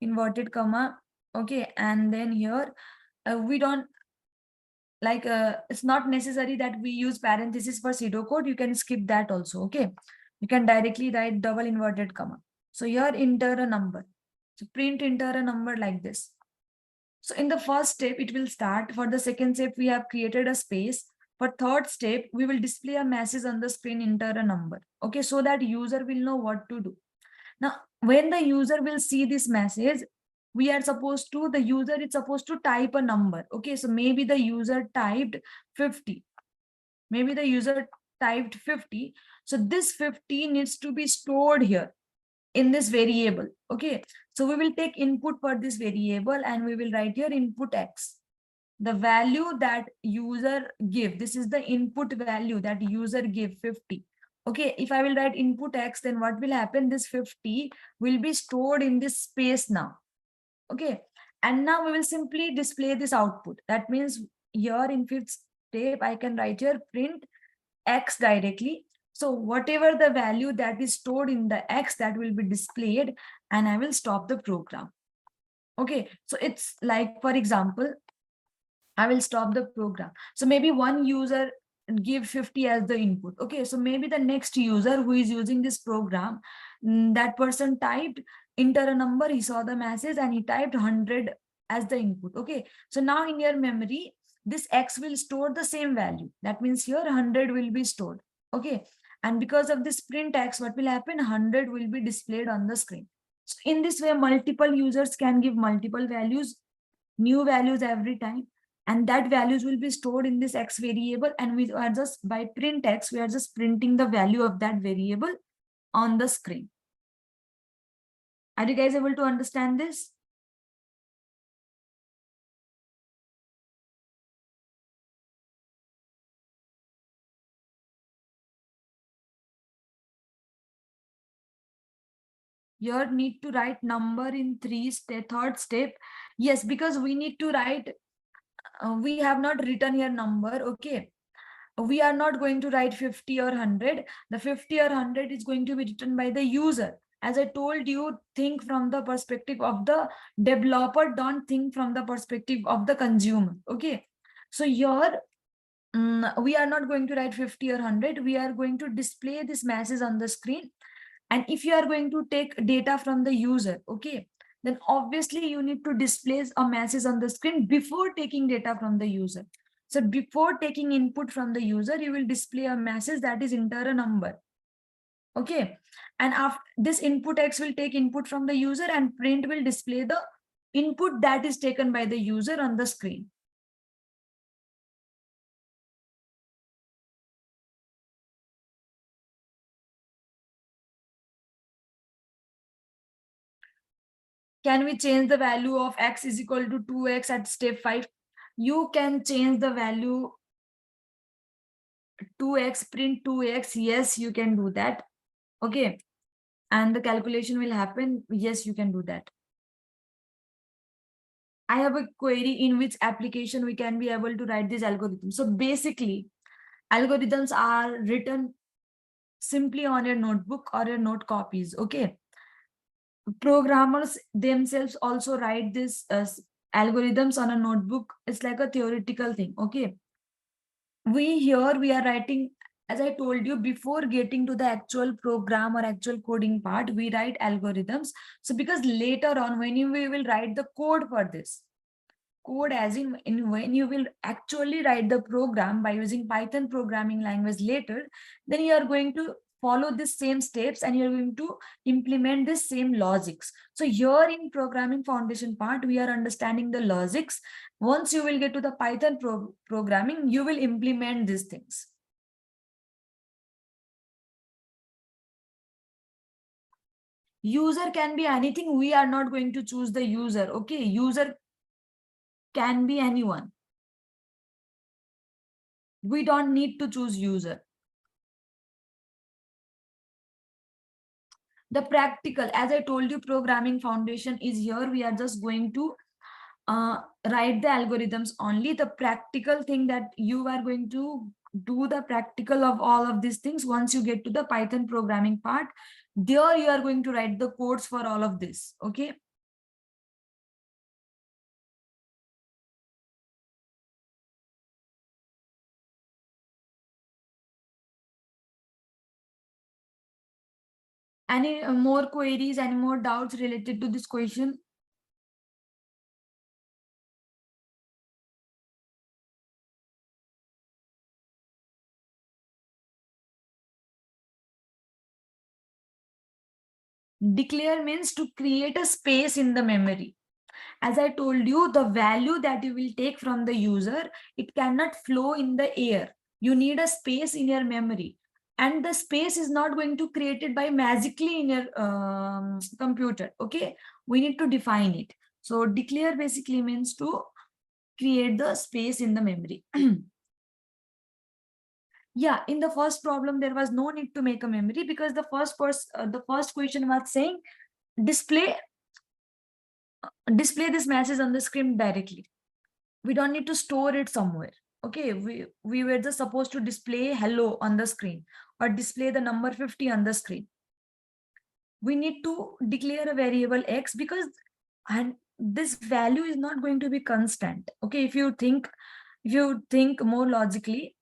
inverted comma. Okay, and then here we don't like it's not necessary that we use parenthesis for pseudocode. You can skip that also. Okay, you can directly write double inverted comma. So here enter a number. So print enter a number like this. So in the first step, it will start. For the second step, we have created a space. For third step, we will display a message on the screen, enter a number. Okay, so that user will know what to do. Now, when the user will see this message, the user is supposed to type a number. Okay, so maybe the user typed 50. Maybe the user typed 50. So this 50 needs to be stored here in this variable. Okay, so we will take input for this variable, and we will write here input x, the value that user give. This is the input value that user give 50. Okay, if I will write input x, then what will happen? This 50 will be stored in this space now. Okay, and now we will simply display this output. That means here in fifth step, I can write here print x directly. So whatever the value that is stored in the x, that will be displayed, and I will stop the program. Okay, so it's like, for example, I will stop the program. So maybe one user give 50 as the input. Okay, so maybe the next user who is using this program, that person typed enter a number, he saw the message and he typed 100 as the input. Okay, so now in your memory, this x will store the same value. That means here 100 will be stored. Okay, and because of this print x, what will happen? 100 will be displayed on the screen. So in this way, multiple users can give multiple values, new values every time, and that values will be stored in this x variable, and we are just, by print x, we are just printing the value of that variable on the screen. Are you guys able to understand this? You need to write number in third step. Yes, because we need to write, we have not written here number. Okay, we are not going to write 50 or 100. The 50 or 100 is going to be written by the user. As I told you, think from the perspective of the developer, don't think from the perspective of the consumer. Okay, so here we are not going to write 50 or 100. We are going to display this masses on the screen. And if you are going to take data from the user, okay, then obviously you need to display a message on the screen before taking data from the user. So before taking input from the user, you will display a message that is enter a number. Okay. And after this input X will take input from the user, and print will display the input that is taken by the user on the screen. Can we change the value of X is equal to 2X at step 5? You can change the value 2X, print 2X. Yes, you can do that. Okay. And the calculation will happen. Yes, you can do that. I have a query in which application we can be able to write this algorithm. So basically, algorithms are written simply on your notebook or your note copies. Okay. Programmers themselves also write this algorithms on a notebook. It's like a theoretical thing. Okay. We are writing, as I told you, before getting to the actual program or actual coding part, we write algorithms. So because later on, when we will write the code for this, code as in when you will actually write the program by using Python programming language later, then you are going to follow the same steps and you're going to implement the same logics. So here in programming foundation part, we are understanding the logics. Once you will get to the Python programming, you will implement these things. User can be anything. We are not going to choose the user. Okay, user can be anyone. We don't need to choose user. The practical, as I told you, programming foundation is here. We are just going to write the algorithms only. The practical thing that you are going to do the practical of all of these things once you get to the Python programming part. There you are going to write the codes for all of this. Okay. Any more queries, any more doubts related to this question? Declare means to create a space in the memory. As I told you, the value that you will take from the user, it cannot flow in the air. You need a space in your memory. And the space is not going to create it by magically in your computer. Okay. We need to define it. So declare basically means to create the space in the memory. Yeah, in the first problem, there was no need to make a memory because the first question was saying display this message on the screen directly. We don't need to store it somewhere. Okay, we were just supposed to display hello on the screen or display the number 50 on the screen. We need to declare a variable X because and this value is not going to be constant. Okay, if you think more logically,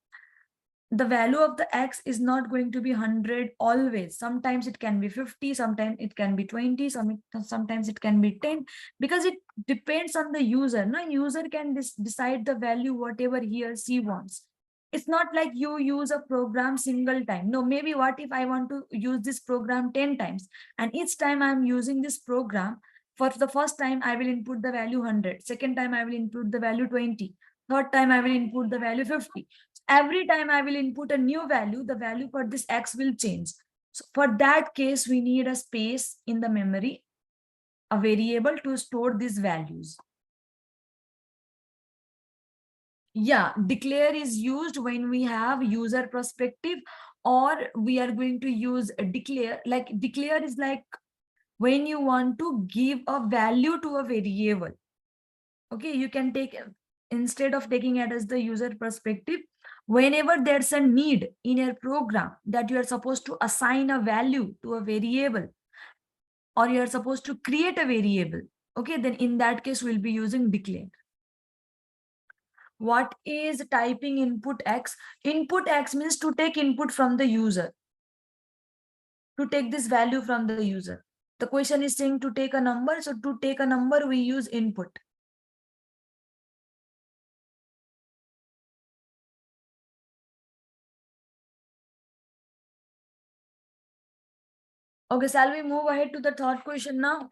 the value of the X is not going to be 100 always. Sometimes it can be 50, sometimes it can be 20, sometimes it can be 10, because it depends on the user. No, user can decide the value whatever he or she wants. It's not like you use a program single time. No, maybe what if I want to use this program 10 times, and each time I'm using this program, for the first time I will input the value 100, second time I will input the value 20, third time I will input the value 50. Every time I will input a new value, the value for this X will change. So for that case, we need a space in the memory, a variable to store these values. Yeah, declare is used when we have user perspective, or we are going to use declare. Like declare is like when you want to give a value to a variable. Okay, you can take, instead of taking it as the user perspective, whenever there's a need in your program that you are supposed to assign a value to a variable, or you are supposed to create a variable, okay, then in that case we'll be using declare. What is typing input X? Input X means to take input from the user, to take this value from the user. The question is saying to take a number. So to take a number, we use input. Okay, shall we move ahead to the third question now?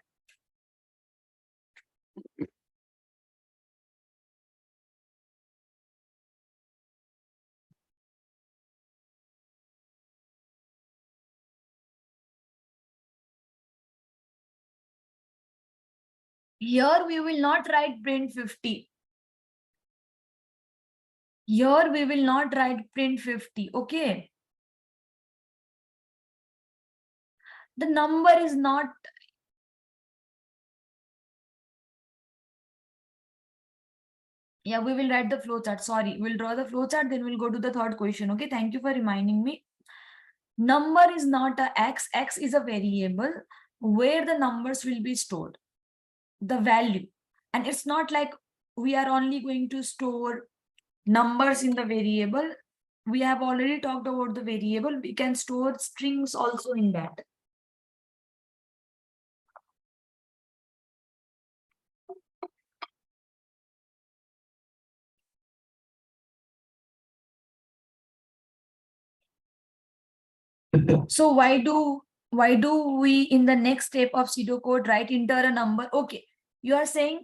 Here we will not write print 50. Here we will not write print 50. Okay. The number is not. Yeah, we will write the flowchart. Sorry, we'll draw the flowchart, then we'll go to the third question. Okay, thank you for reminding me. Number is not a X. X is a variable where the numbers will be stored, the value. And it's not like we are only going to store numbers in the variable. We have already talked about the variable. We can store strings also in that. So why do we in the next step of pseudocode write enter a number? Okay, you are saying,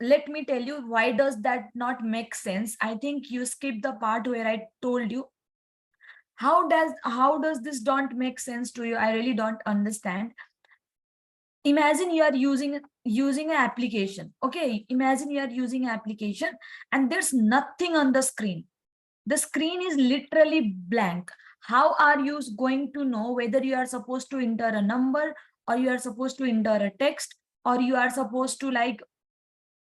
let me tell you why does that not make sense. I think you skipped the part where I told you how does this don't make sense to you. I really don't understand. Imagine you are using an application. Okay, imagine you are using an application and there's nothing on the screen. The screen is literally blank. How are you going to know whether you are supposed to enter a number, or you are supposed to enter a text, or you are supposed to like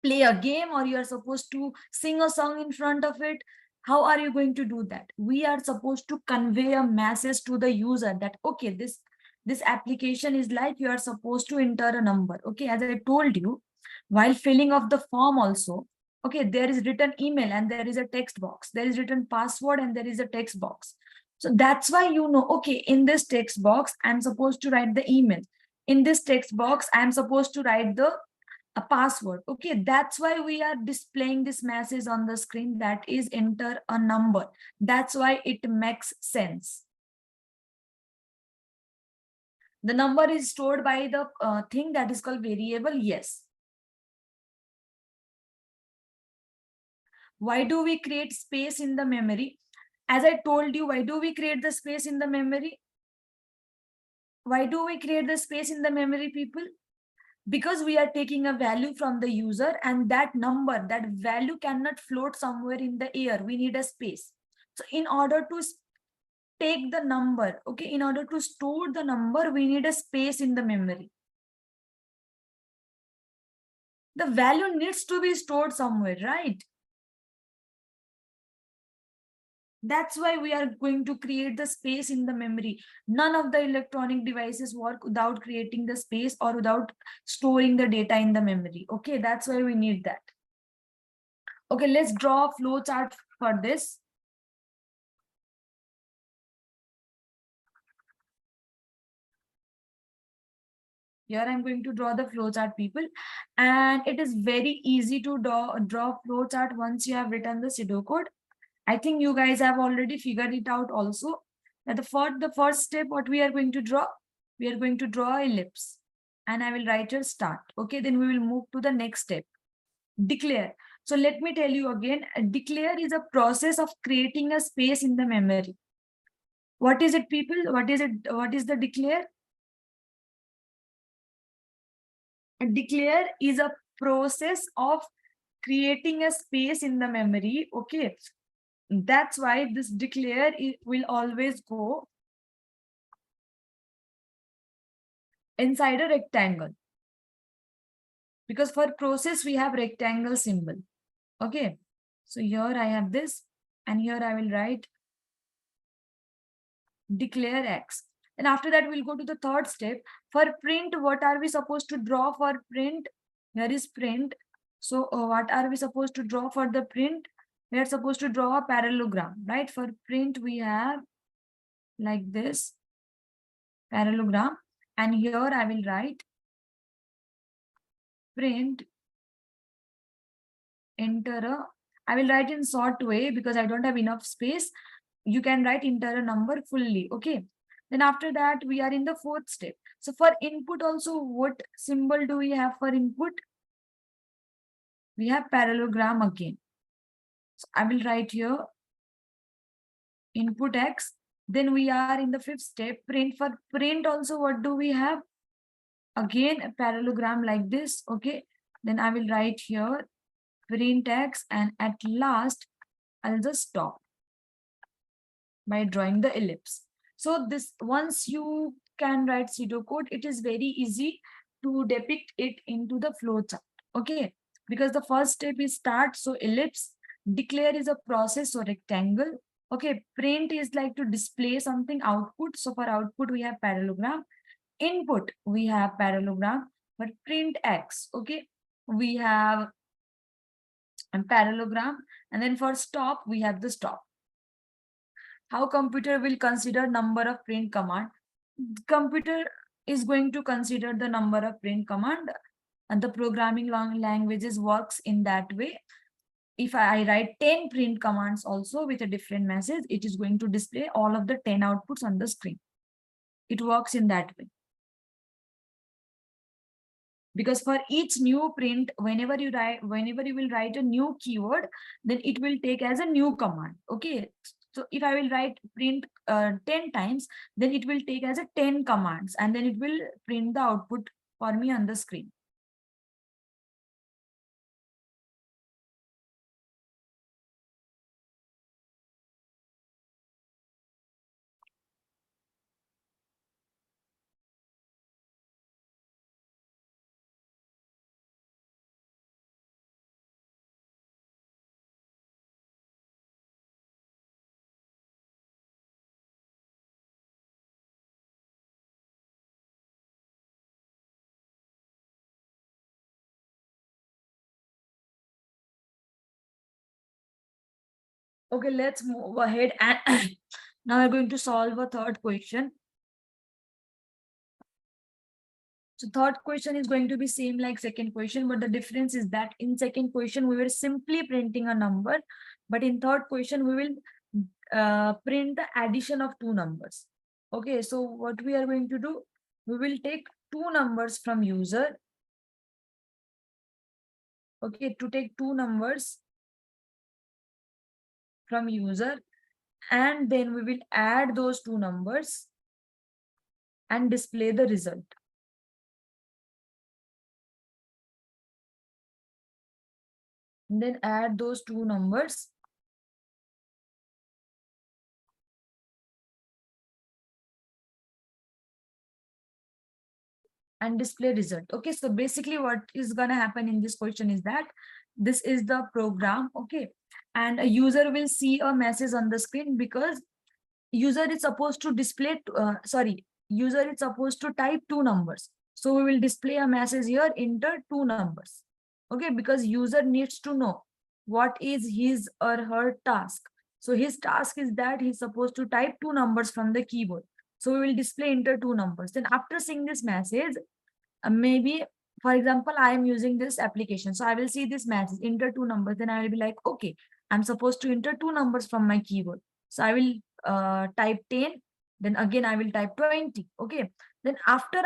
play a game, or you are supposed to sing a song in front of it? How are you going to do that? We are supposed to convey a message to the user that okay, this application is like you are supposed to enter a number. Okay, as I told you, while filling of the form also, okay, there is written email and there is a text box, there is written password and there is a text box. So that's why you know, okay, in this text box I'm supposed to write the email, in this text box I'm supposed to write the a password. Okay, that's why we are displaying this message on the screen, that is enter a number. That's why it makes sense. The number is stored by the thing that is called variable. Yes. Why do we create space in the memory? As I told you, why do we create the space in the memory? Why do we create the space in the memory, people? Because we are taking a value from the user, and that number, that value cannot float somewhere in the air. We need a space. So in order to take the number, okay, in order to store the number, we need a space in the memory. The value needs to be stored somewhere, right? That's why we are going to create the space in the memory. None of the electronic devices work without creating the space or without storing the data in the memory. Okay, that's why we need that. Okay, let's draw a flow chart for this. Here I'm going to draw the flow chart, people. And it is very easy to draw flow chart once you have written the pseudocode. I think you guys have already figured it out also. That the first step, what we are going to draw? We are going to draw ellipse. And I will write your start. Okay, then we will move to the next step. Declare. So let me tell you again, declare is a process of creating a space in the memory. What is it, people? What is it? What is the declare? Declare is a process of creating a space in the memory. Okay, that's why this declare will always go inside a rectangle, because for process we have rectangle symbol. Okay, so here I have this, and here I will write declare X. And after that we'll go to the third step. For print, what are we supposed to draw for print? Here is print. So what are we supposed to draw for the print? We are supposed to draw a parallelogram, right? For print, we have like this parallelogram, and here I will write print enter a, I will write in short way because I don't have enough space. You can write enter a number fully. Okay. Then after that, we are in the fourth step. So for input also, what symbol do we have for input? We have parallelogram again. So I will write here input X. Then we are in the fifth step, print. For print also, what do we have? Again, a parallelogram like this. Okay. Then I will write here print X, and at last, I'll just stop by drawing the ellipse. So this, once you can write pseudocode, it is very easy to depict it into the flow chart. Okay, because the first step is start. So ellipse, declare is a process or rectangle. Okay, print is like to display something, output. So for output, we have parallelogram. Input, we have parallelogram. But print X, okay, we have a parallelogram. And then for stop, we have the stop. How computer will consider number of print command? Computer is going to consider the number of print command, and the programming languages works in that way. If I write 10 print commands also with a different message, it is going to display all of the 10 outputs on the screen. It works in that way. Because for each new print, whenever you will write a new keyword, then it will take as a new command. Okay. So if I will write print 10 times, then it will take as a 10 commands, and then it will print the output for me on the screen. Okay, let's move ahead, and now we're going to solve a third question. So third question is going to be same like second question, but the difference is that in second question, we were simply printing a number, but in third question, we will print the addition of two numbers. Okay, so what we are going to do, we will take two numbers from user. Okay, to take two numbers from user, and then we will add those two numbers and display the result. And then add those two numbers and display result. Okay, so basically what is going to happen in this question is that this is the program. Okay, and a user will see a message on the screen because user is supposed to display user is supposed to type two numbers. So we will display a message here, enter two numbers. Okay, because user needs to know what is his or her task. So his task is that he's supposed to type two numbers from the keyboard. So we will display enter two numbers. Then after seeing this message, maybe, for example, I am using this application. So I will see this message, enter two numbers. Then I will be like, okay, I'm supposed to enter two numbers from my keyboard. So I will type 10. Then again, I will type 20. Okay. Then after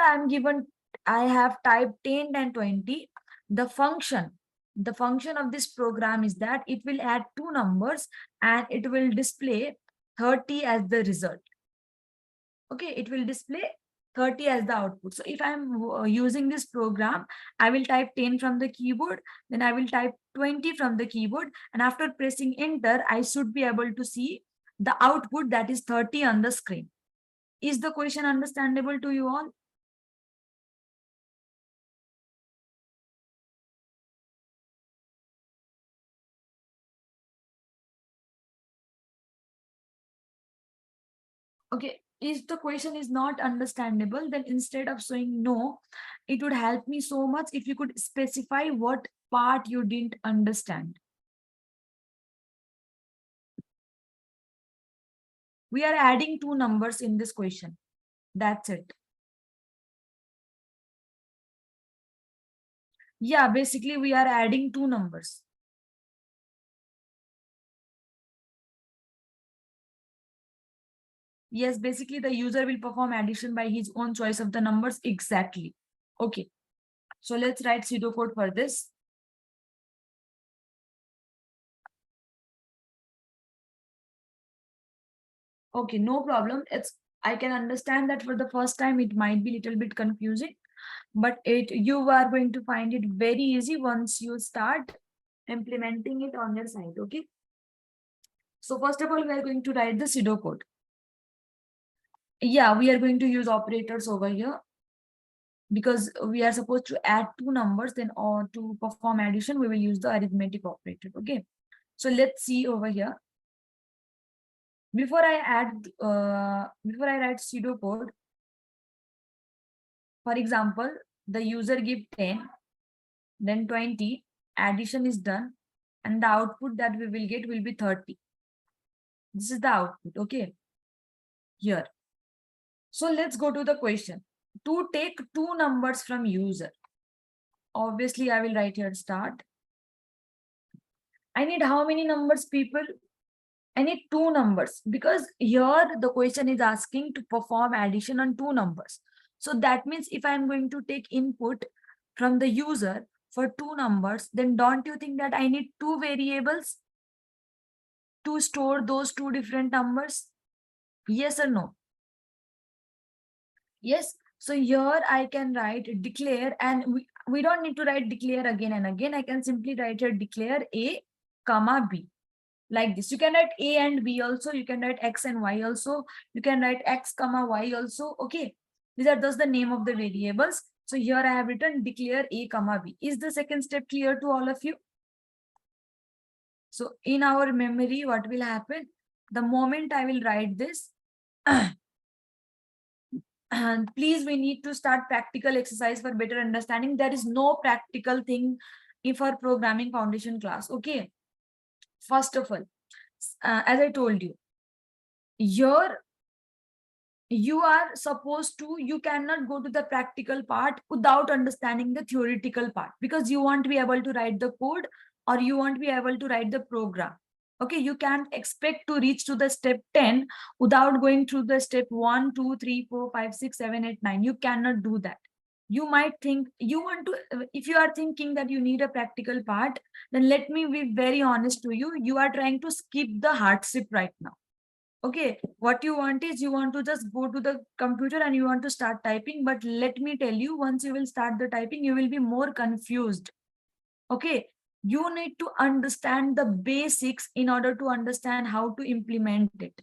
I have typed 10 and 20, the function of this program is that it will add two numbers and it will display 30 as the result. Okay, it will display 30 as the output. So if I'm using this program, I will type 10 from the keyboard, then I will type 20 from the keyboard, and after pressing enter, I should be able to see the output, that is 30 on the screen. Is the question understandable to you all? Okay, if the question is not understandable, then instead of saying no, it would help me so much if you could specify what part you didn't understand. We are adding two numbers in this question. That's it. Yeah, basically we are adding two numbers. Yes, basically the user will perform addition by his own choice of the numbers. Exactly. Okay. So let's write pseudocode for this. Okay, no problem. I can understand that for the first time it might be a little bit confusing, but you are going to find it very easy once you start implementing it on your side. Okay. So first of all, we are going to write the pseudocode. Yeah, we are going to use operators over here because we are supposed to add two numbers, then or to perform addition, we will use the arithmetic operator. Okay. So let's see over here. Before I write pseudocode, for example, the user give 10, then 20, addition is done, and the output that we will get will be 30. This is the output, okay, here. So let's go to the question. To take two numbers from user, obviously I will write here start. I need how many numbers, people? I need two numbers because here the question is asking to perform addition on two numbers. So that means if I'm going to take input from the user for two numbers, then don't you think that I need two variables to store those two different numbers? Yes or no? Yes. So here I can write declare, and we don't need to write declare again and again. I can simply write here declare A, comma B. Like this. You can write A and B also. You can write X and Y also. You can write X comma Y also. Okay. These are those the name of the variables. So here I have written declare A comma B. Is the second step clear to all of you? So in our memory, what will happen? The moment I will write this, and please, we need to start practical exercise for better understanding. There is no practical thing in for programming foundation class. Okay. First of all, as I told you, here you cannot go to the practical part without understanding the theoretical part, because you won't be able to write the code or you won't be able to write the program. Okay, you can't expect to reach to the step 10 without going through the step 1, 2, 3, 4, 5, 6, 7, 8, 9. You cannot do that. You might think you want to, if you are thinking that you need a practical part, then let me be very honest to you. You are trying to skip the hardship right now. Okay, what you want is you want to just go to the computer and you want to start typing, but let me tell you, once you will start the typing, you will be more confused. Okay, you need to understand the basics in order to understand how to implement it.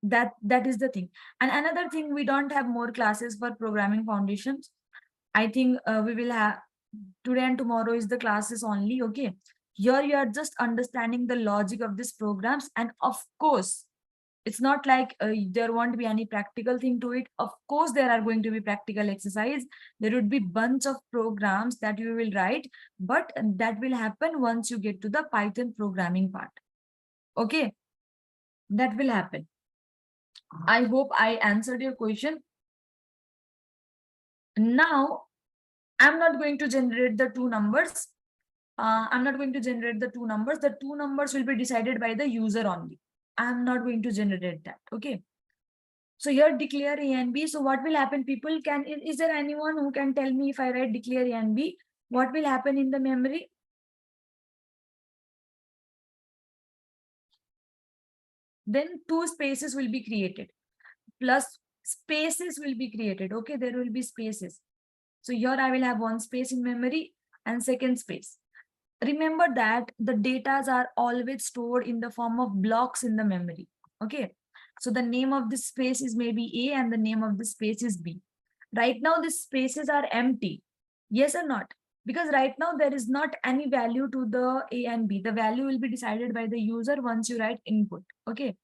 That is the thing. And another thing, we don't have more classes for programming foundations. I think we will have today and tomorrow is the classes only. Okay, here you are just understanding the logic of these programs, and of course it's not like there won't be any practical thing to it. Of course there are going to be practical exercise. There would be bunch of programs that you will write, but that will happen once you get to the Python programming part. Okay, that will happen. I hope I answered your question. Now I'm not going to generate the two numbers. I'm not going to generate the two numbers. The two numbers will be decided by the user only. I'm not going to generate that. Okay. So here declare A and B. So what will happen? People can, is there anyone who can tell me if I write declare A and B, what will happen in the memory? Then two spaces will be created. Plus spaces will be created. Okay, there will be spaces. So here I will have one space in memory and second space. Remember that the data are always stored in the form of blocks in the memory. Okay, so the name of this space is maybe A and the name of the space is B. Right now these spaces are empty. Yes or not? Because right now there is not any value to the A and B. The value will be decided by the user once you write input. Okay,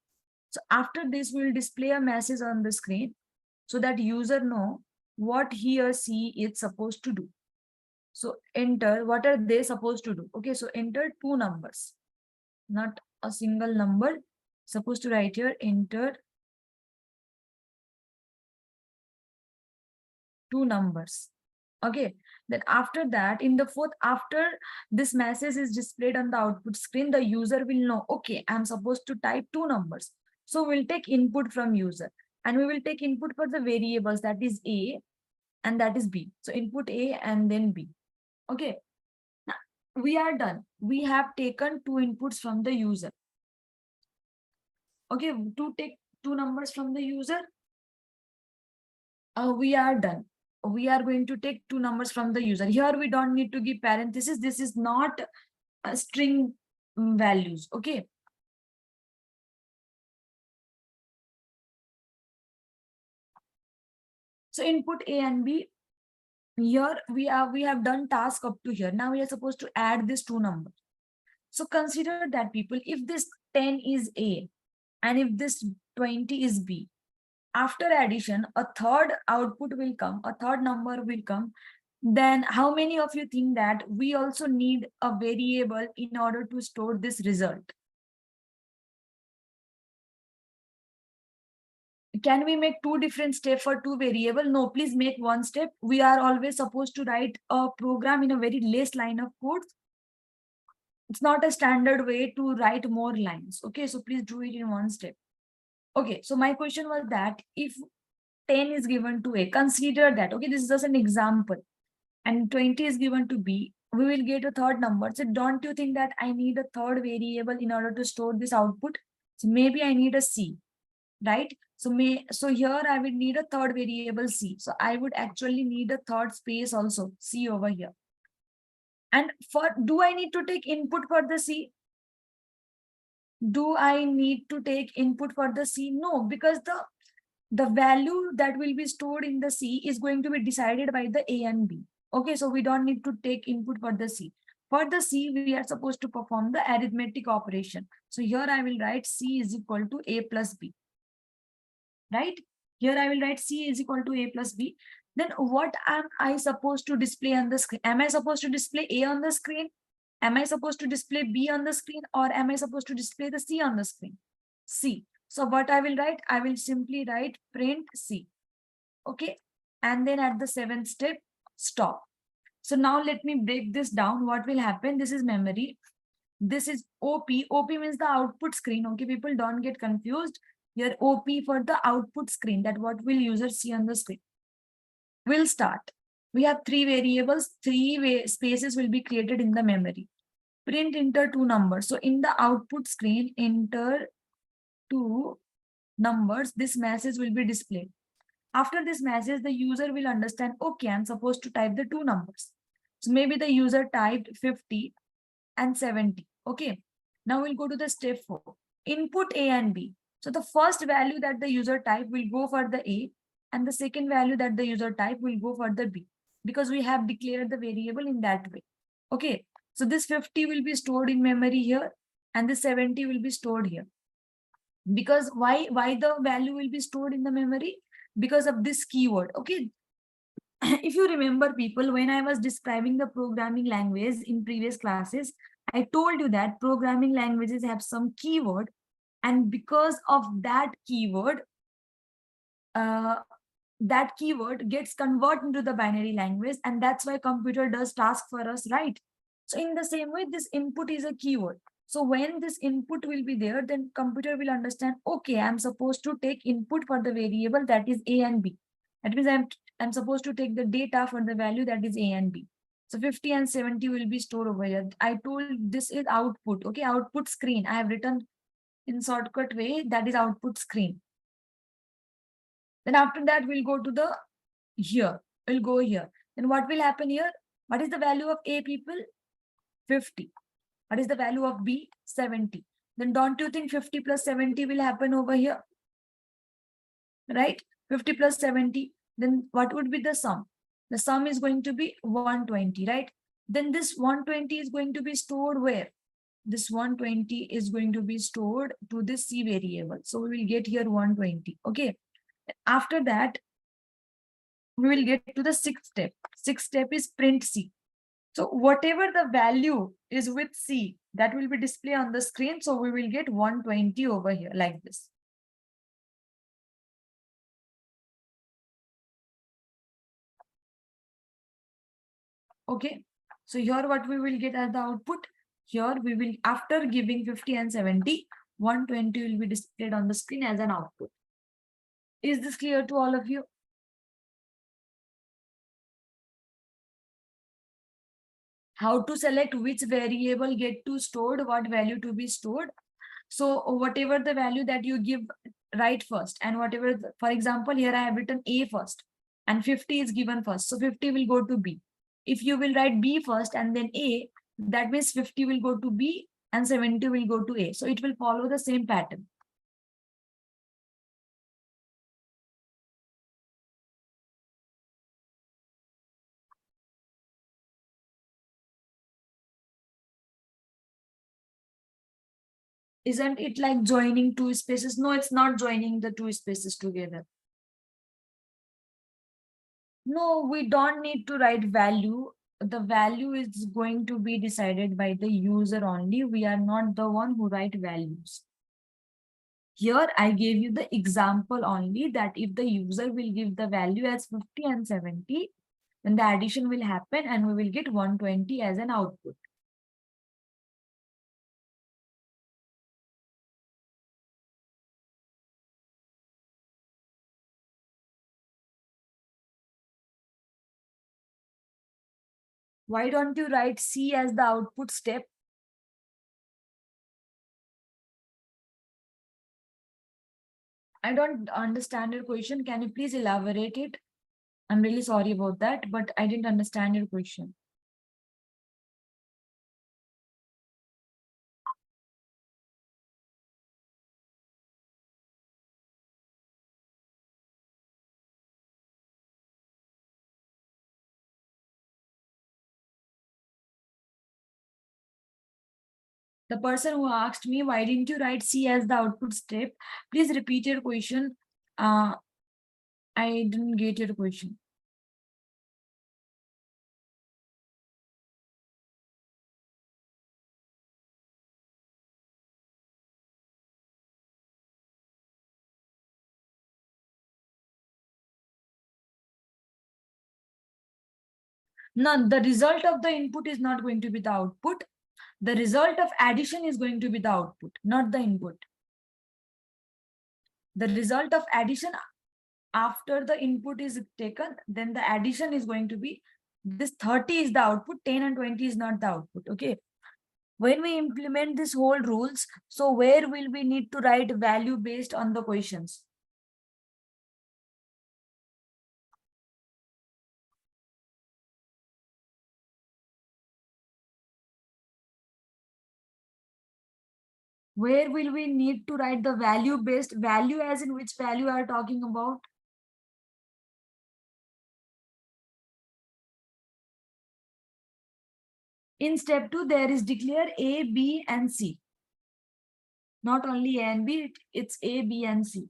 so after this we will display a message on the screen so that user know what he or she is supposed to do. So enter, what are they supposed to do? Okay, so enter two numbers, not a single number. Supposed to write here, enter two numbers. Okay, then after that, in the fourth, after this message is displayed on the output screen, the user will know, okay, I'm supposed to type two numbers. So we'll take input from user, and we will take input for the variables, that is A and that is B. So input A and then B. Okay, now we are done. We have taken two inputs from the user. Okay, to take two numbers from the user, we are done. We are going to take two numbers from the user. Here we don't need to give parenthesis. This is not a string values. Okay. So input A and B. Here we have done task up to here. Now we are supposed to add these two numbers. So consider that, people, if this 10 is A and if this 20 is B, after addition, a third output will come, a third number will come. Then how many of you think that we also need a variable in order to store this result? Can we make two different steps for two variable? No, please make one step. We are always supposed to write a program in a very less line of code. It's not a standard way to write more lines. Okay, so please do it in one step. Okay, so my question was that if 10 is given to A, consider that, okay, this is just an example, and 20 is given to B, we will get a third number. So don't you think that I need a third variable in order to store this output? So maybe I need a C, right? So here I will need a third variable C. So I would actually need a third space also, C over here. And do I need to take input for the C? Do I need to take input for the C? No, because the value that will be stored in the C is going to be decided by the A and B. Okay, so we don't need to take input for the C. For the C, we are supposed to perform the arithmetic operation. So here I will write C is equal to A plus B. Right? Here I will write C is equal to A plus B. Then what am I supposed to display on the screen? Am I supposed to display A on the screen? Am I supposed to display B on the screen? Or am I supposed to display the C on the screen? C. So what I will write? I will simply write print C. Okay. And then at the seventh step, stop. So now let me break this down. What will happen? This is memory. This is OP. OP means the output screen. Okay, people, don't get confused. Here OP for the output screen, that what will user see on the screen. We'll start. We have three variables, spaces will be created in the memory. Print enter two numbers. So in the output screen, enter two numbers. This message will be displayed. After this message, the user will understand, okay, I'm supposed to type the two numbers. So maybe the user typed 50 and 70. Okay. Now we'll go to the step 4. Input A and B. So the first value that the user type will go for the A, and the second value that the user type will go for the B, because we have declared the variable in that way. Okay. So this 50 will be stored in memory here, and the 70 will be stored here. Because why the value will be stored in the memory? Because of this keyword. Okay. If you remember, people, when I was describing the programming language in previous classes, I told you that programming languages have some keyword, and because of that keyword gets converted into the binary language, and that's why computer does task for us, right? So in the same way, this input is a keyword. So when this input will be there, then computer will understand, okay, I'm supposed to take input for the variable that is A and B. That means I'm supposed to take the data for the value that is A and B. So 50 and 70 will be stored over here. I told this is output. Okay, output screen. I have written in shortcut way, that is output screen. Then after that, we'll go to the here. We'll go here. Then what will happen here? What is the value of A, people? 50. What is the value of B? 70. Then don't you think 50 plus 70 will happen over here? Right? 50 plus 70. Then what would be the sum? The sum is going to be 120, right? Then this 120 is going to be stored where? This 120 is going to be stored to this C variable. So we will get here 120. Okay. After that, we will get to the sixth step. Sixth step is print C. So whatever the value is with C, that will be displayed on the screen. So we will get 120 over here like this. Okay. So here what we will get as the output. Here we will, after giving 50 and 70, 120 will be displayed on the screen as an output. Is this clear to all of you? How to select which variable get to stored, what value to be stored. So whatever the value that you give, write first, and whatever, for example, here I have written A first and 50 is given first. So 50 will go to B. If you will write B first and then A, that means 50 will go to B and 70 will go to A. So it will follow the same pattern. Isn't it like joining two spaces? No, it's not joining the two spaces together. No, we don't need to write value. The value is going to be decided by the user only. We are not the one who write values. Here I gave you the example only that if the user will give the value as 50 and 70, then the addition will happen and we will get 120 as an output. Why don't you write C as the output step? I don't understand your question. Can you please elaborate it? I'm really sorry about that, but I didn't understand your question. The person who asked me, why didn't you write C as the output step? Please repeat your question. I didn't get your question. No, the result of the input is not going to be the output. The result of addition is going to be the output, not the input. The result of addition after the input is taken, then the addition is going to be this 30 is the output, 10 and 20 is not the output. Okay. When we implement this whole rules, so where will we need to write value based on the questions? Where will we need to write the value based? Value as in which value are talking about? In step 2, there is declare A, B, and C. Not only A and B, it's A, B, and C.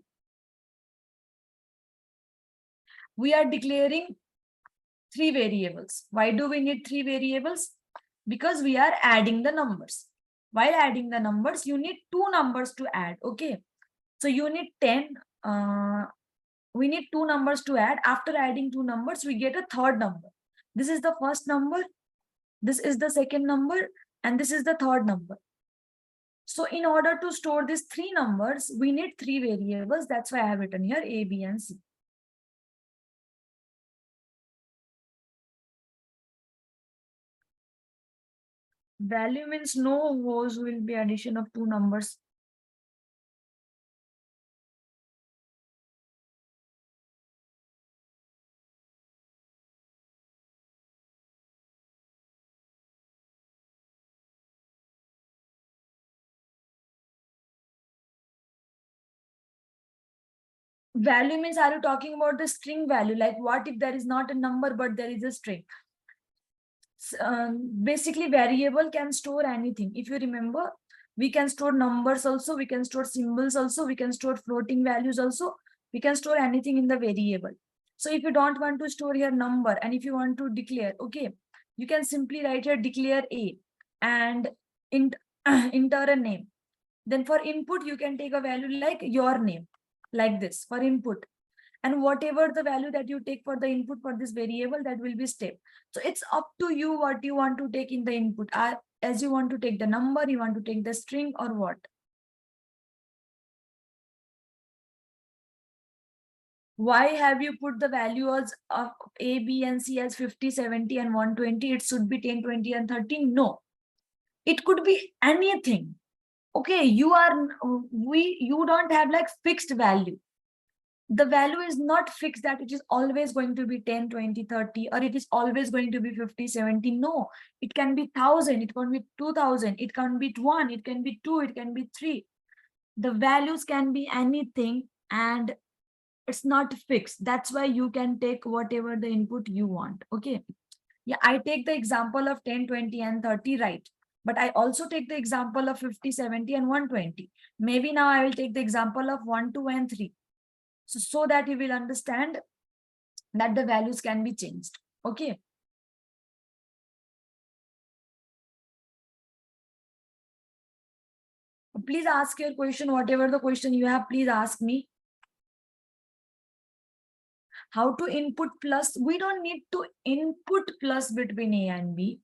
We are declaring 3 variables. Why do we need 3 variables? Because we are adding the numbers. While adding the numbers, you need 2 numbers to add. Okay. So you need 10. We need 2 numbers to add. After adding 2 numbers, we get a third number. This is the first number. This is the second number. And this is the third number. So in order to store these 3 numbers, we need 3 variables. That's why I have written here A, B, and C. Value means no rows will be addition of 2 numbers. Value means, are you talking about the string value? Like what if there is not a number, but there is a string? Basically, variable can store anything. If you remember, we can store numbers also, we can store symbols also, we can store floating values also, we can store anything in the variable. So if you don't want to store your number and if you want to declare, okay, You can simply write here declare A and enter a name. Then for input, you can take a value like your name, like this for input. And whatever the value that you take for the input for this variable, that will be step. So it's up to you what you want to take in the input. As you want to take the number, you want to take the string or what. Why have you put the values of A, B, and C as 50, 70, and 120? It should be 10, 20, and 30. No, it could be anything. Okay, you don't have like fixed value. The value is not fixed that it is always going to be 10, 20, 30, or it is always going to be 50, 70. No, it can be 1,000, it can be 2,000, it can be 1, it can be 2, it can be 3. The values can be anything, and it's not fixed. That's why you can take whatever the input you want. Okay. Yeah, I take the example of 10, 20, and 30, right? But I also take the example of 50, 70, and 120. Maybe now I will take the example of 1, 2, and 3. So that you will understand that the values can be changed. Okay. Please ask your question, whatever the question you have, please ask me. How to input plus? We don't need to input plus between A and B.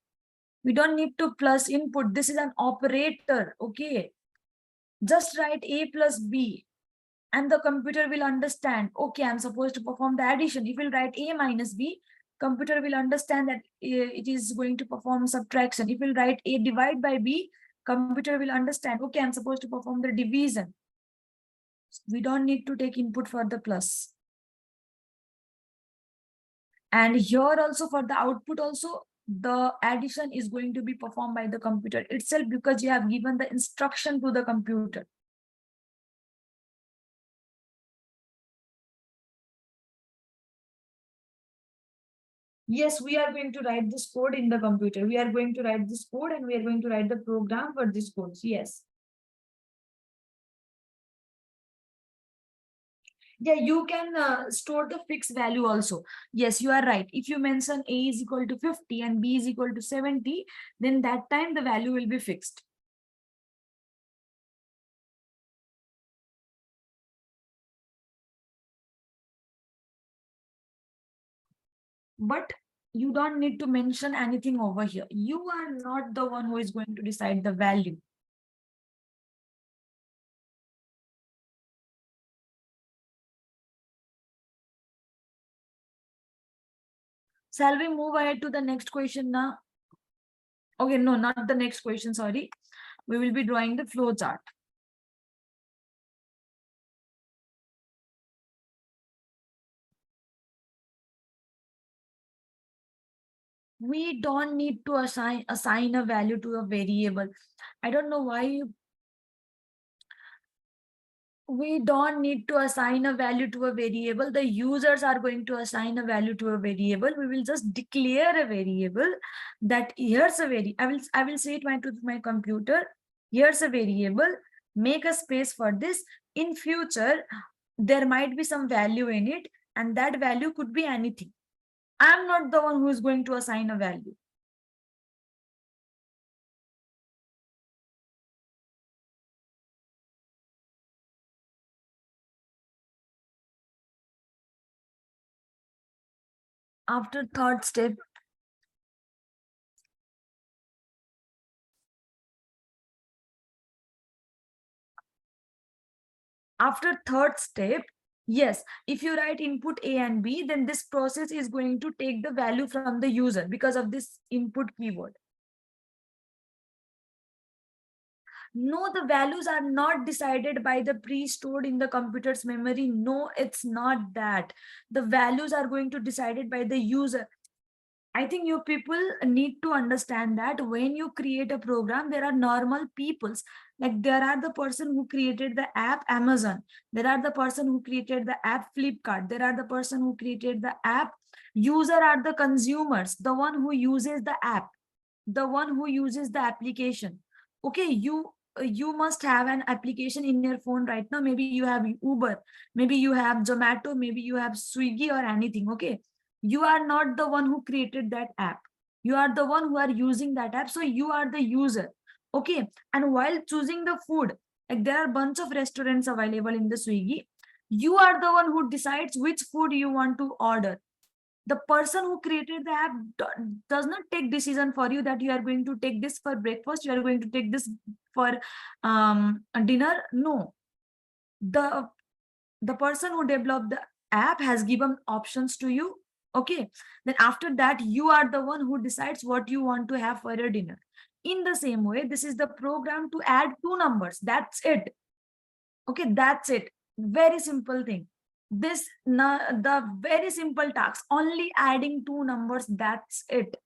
We don't need to plus input. This is an operator. Okay. Just write A plus B and the computer will understand, okay, I'm supposed to perform the addition. If you write A minus B, computer will understand that it is going to perform subtraction. If you write A divide by B, computer will understand, okay, I'm supposed to perform the division. We don't need to take input for the plus. And here also for the output also, the addition is going to be performed by the computer itself because you have given the instruction to the computer. Yes, we are going to write this code in the computer. We are going to write this code and we are going to write the program for this code. Yes. Yeah, you can store the fixed value also. Yes, you are right. If you mention A is equal to 50 and B is equal to 70, then that time the value will be fixed. But you don't need to mention anything over here. You are not the one who is going to decide the value. Shall we move ahead to the next question now? Okay, no, not the next question, sorry. We will be drawing the flow chart. We don't need to assign a value to a variable. I don't know why we don't need to assign a value to a variable. The users are going to assign a value to a variable. We will just declare a variable that here's a I will say it to my computer, here's a variable, make a space for this. In future, there might be some value in it, and that value could be anything. I'm not the one who is going to assign a value. After third step, yes, if you write input A and B, then this process is going to take the value from the user because of this input keyword. No, the values are not decided by the pre-stored in the computer's memory. No, it's not that. The values are going to decided by the user. I think you people need to understand that when you create a program, there are normal peoples. Like there are the person who created the app Amazon. There are the person who created the app Flipkart. There are the person who created the app. User are the consumers, the one who uses the app, the one who uses the application. Okay, you must have an application in your phone right now. Maybe you have Uber, maybe you have Zomato, maybe you have Swiggy or anything. Okay, you are not the one who created that app. You are the one who are using that app, so you are the user. Okay, and while choosing the food, like there are bunch of restaurants available in the Swiggy, you are the one who decides which food you want to order. The person who created the app does not take decision for you that you are going to take this for breakfast, you are going to take this for dinner. No, the the person who developed the app has given options to you. Okay, then after that you are the one who decides what you want to have for your dinner. In the same way, this is the program to add two numbers. That's it. Okay, that's it. Very simple thing. The very simple task, only adding two numbers, that's it.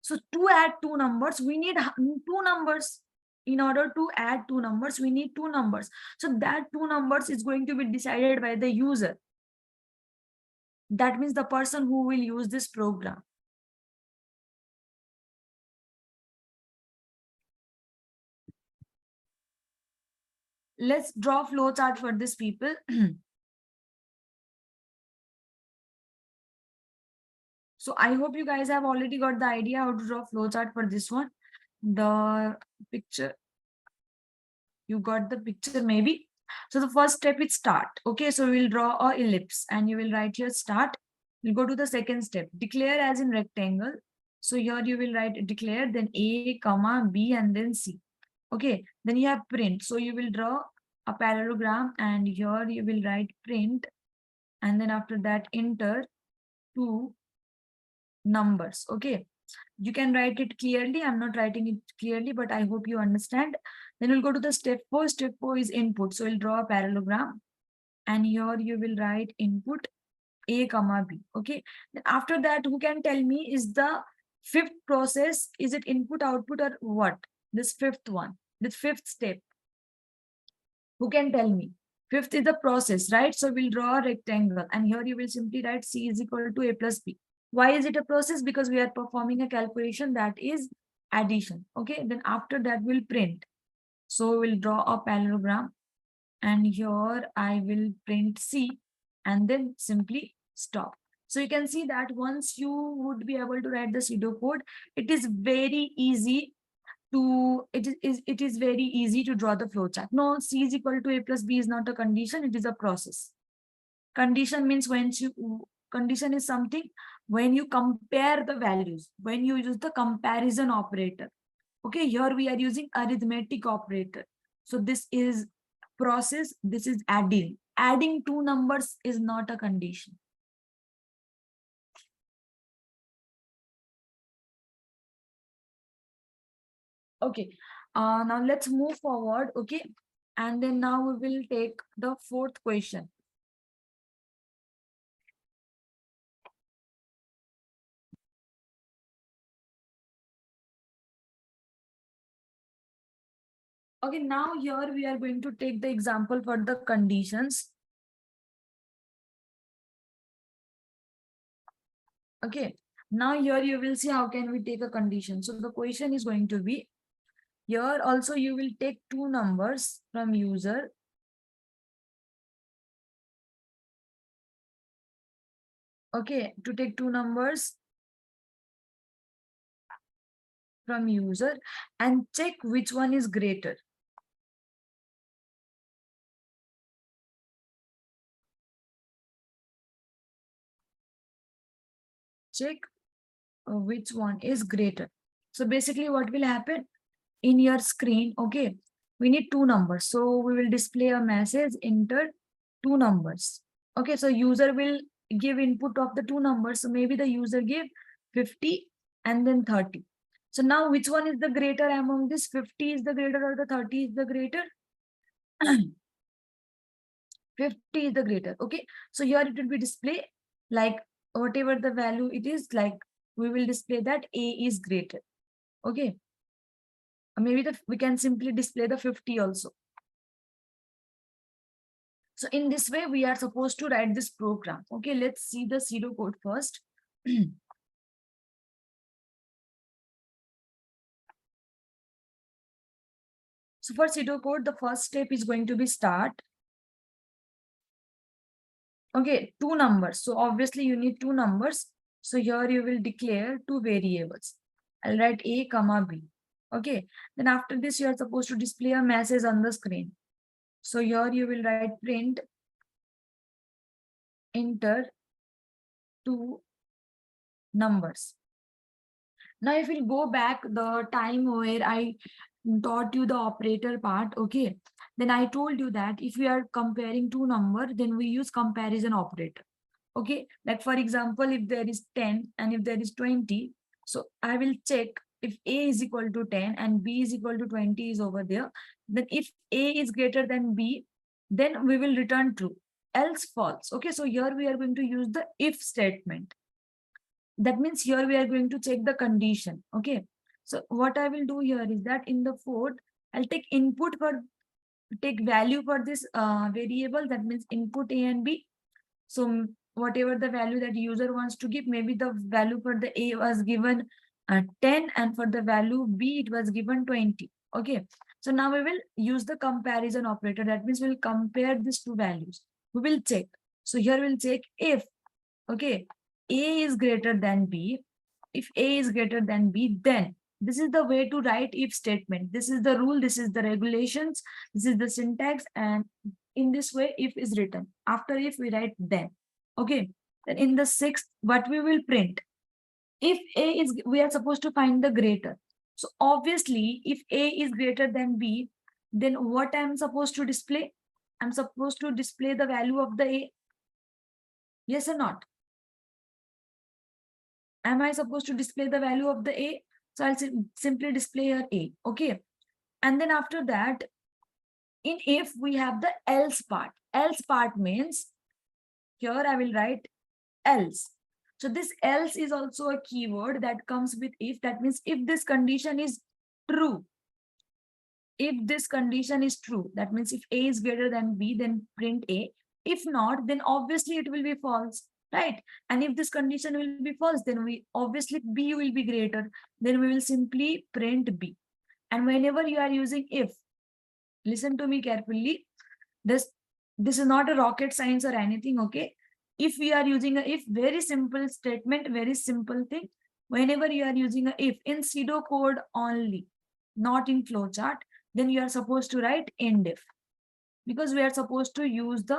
So to add two numbers, we need two numbers. In order to add two numbers, we need two numbers. So that two numbers is going to be decided by the user. That means the person who will use this program. Let's draw flowchart for this people. So I hope you guys have already got the idea how to draw flowchart for this one. The picture, you got the picture maybe. So the first step is start. Okay, so we'll draw a ellipse and you will write here start. We'll go to the second step, declare as in rectangle. So here you will write declare, then A, comma, B, and then C. Okay, then you have print. So you will draw a parallelogram and here you will write print, and then after that enter two numbers. Okay, you can write it clearly. I'm not writing it clearly, but I hope you understand. Then we'll go to the step 4. Step 4 is input. So we'll draw a parallelogram and here you will write input A, comma, B. Okay, then after that, who can tell me is the fifth process? Is it input, output, or what? This fifth one, this fifth step. Who can tell me? Fifth is the process, right? So we'll draw a rectangle and here you will simply write C is equal to A plus B. Why is it a process? Because we are performing a calculation, that is addition. Okay, then after that we'll print. So we'll draw a parallelogram and here I will print C and then simply stop. So you can see that once you would be able to write the pseudocode, it is very easy to it is very easy to draw the flowchart. No, C is equal to A plus B is not a condition, it is a process. Condition means condition is something when you compare the values, when you use the comparison operator. Okay, here we are using arithmetic operator. So this is process, this is adding. Adding two numbers is not a condition. Okay, now let's move forward. Okay, and then now we will take the fourth question. Okay, now here we are going to take the example for the conditions. Okay, now here you will see how can we take a condition. So the question is going to be, here also you will take two numbers from user. Okay, to take two numbers from user and check which one is greater. Check which one is greater. So basically what will happen in your screen, okay, we need two numbers. So we will display a message, enter two numbers. Okay, so user will give input of the two numbers. So maybe the user gave 50 and then 30. So now which one is the greater among this? 50 is the greater or the 30 is the greater? 50 is the greater. Okay, so here it will be display like whatever the value it is, like we will display that A is greater. Okay, maybe we can simply display the 50 also. So in this way we are supposed to write this program. Okay, let's see the pseudocode first. So for pseudocode, the first step is going to be start. Okay, two numbers. So obviously you need two numbers. So here you will declare two variables. I'll write A comma B. Okay. Then after this, you are supposed to display a message on the screen. So here you will write print enter two numbers. Now, if we go back the time where I taught you the operator part, okay, then I told you that if we are comparing two numbers, then we use comparison operator. Okay, like for example, if there is 10 and if there is 20, so I will check if A is equal to 10 and B is equal to 20 is over there. Then if A is greater than B, then we will return true, else false. Okay, so here we are going to use the if statement. That means here we are going to check the condition. Okay, so what I will do here is that in the float, I'll take input for take value for this variable. That means input A and B. So whatever the value that user wants to give, maybe the value for the A was given 10 and for the value B it was given 20. Okay, so now we will use the comparison operator. That means we'll compare these two values. We will check. So here we'll check if, okay, A is greater than B. If A is greater than B, then this is the way to write if statement. This is the rule, this is the regulations, this is the syntax, and in this way if is written. After if we write then. Okay, then in the sixth, what we will print, if A is, we are supposed to find the greater. So obviously if A is greater than B, then what I'm supposed to display? I'm supposed to display the value of the A. Yes or not? Am I supposed to display the value of the A? So I'll simply display here A. Okay, and then after that, in if we have the else part. Else part means here I will write else. So this else is also a keyword that comes with if. That means if this condition is true. If this condition is true, that means if A is greater than B, then print A. If not, then obviously it will be false, right? And if this condition will be false, then we obviously B will be greater. Then we will simply print B. And whenever you are using if, listen to me carefully. This is not a rocket science or anything, okay? If we are using a if, very simple statement, very simple thing. Whenever you are using a if in pseudo code only, not in flowchart, then you are supposed to write end if, because we are supposed to use the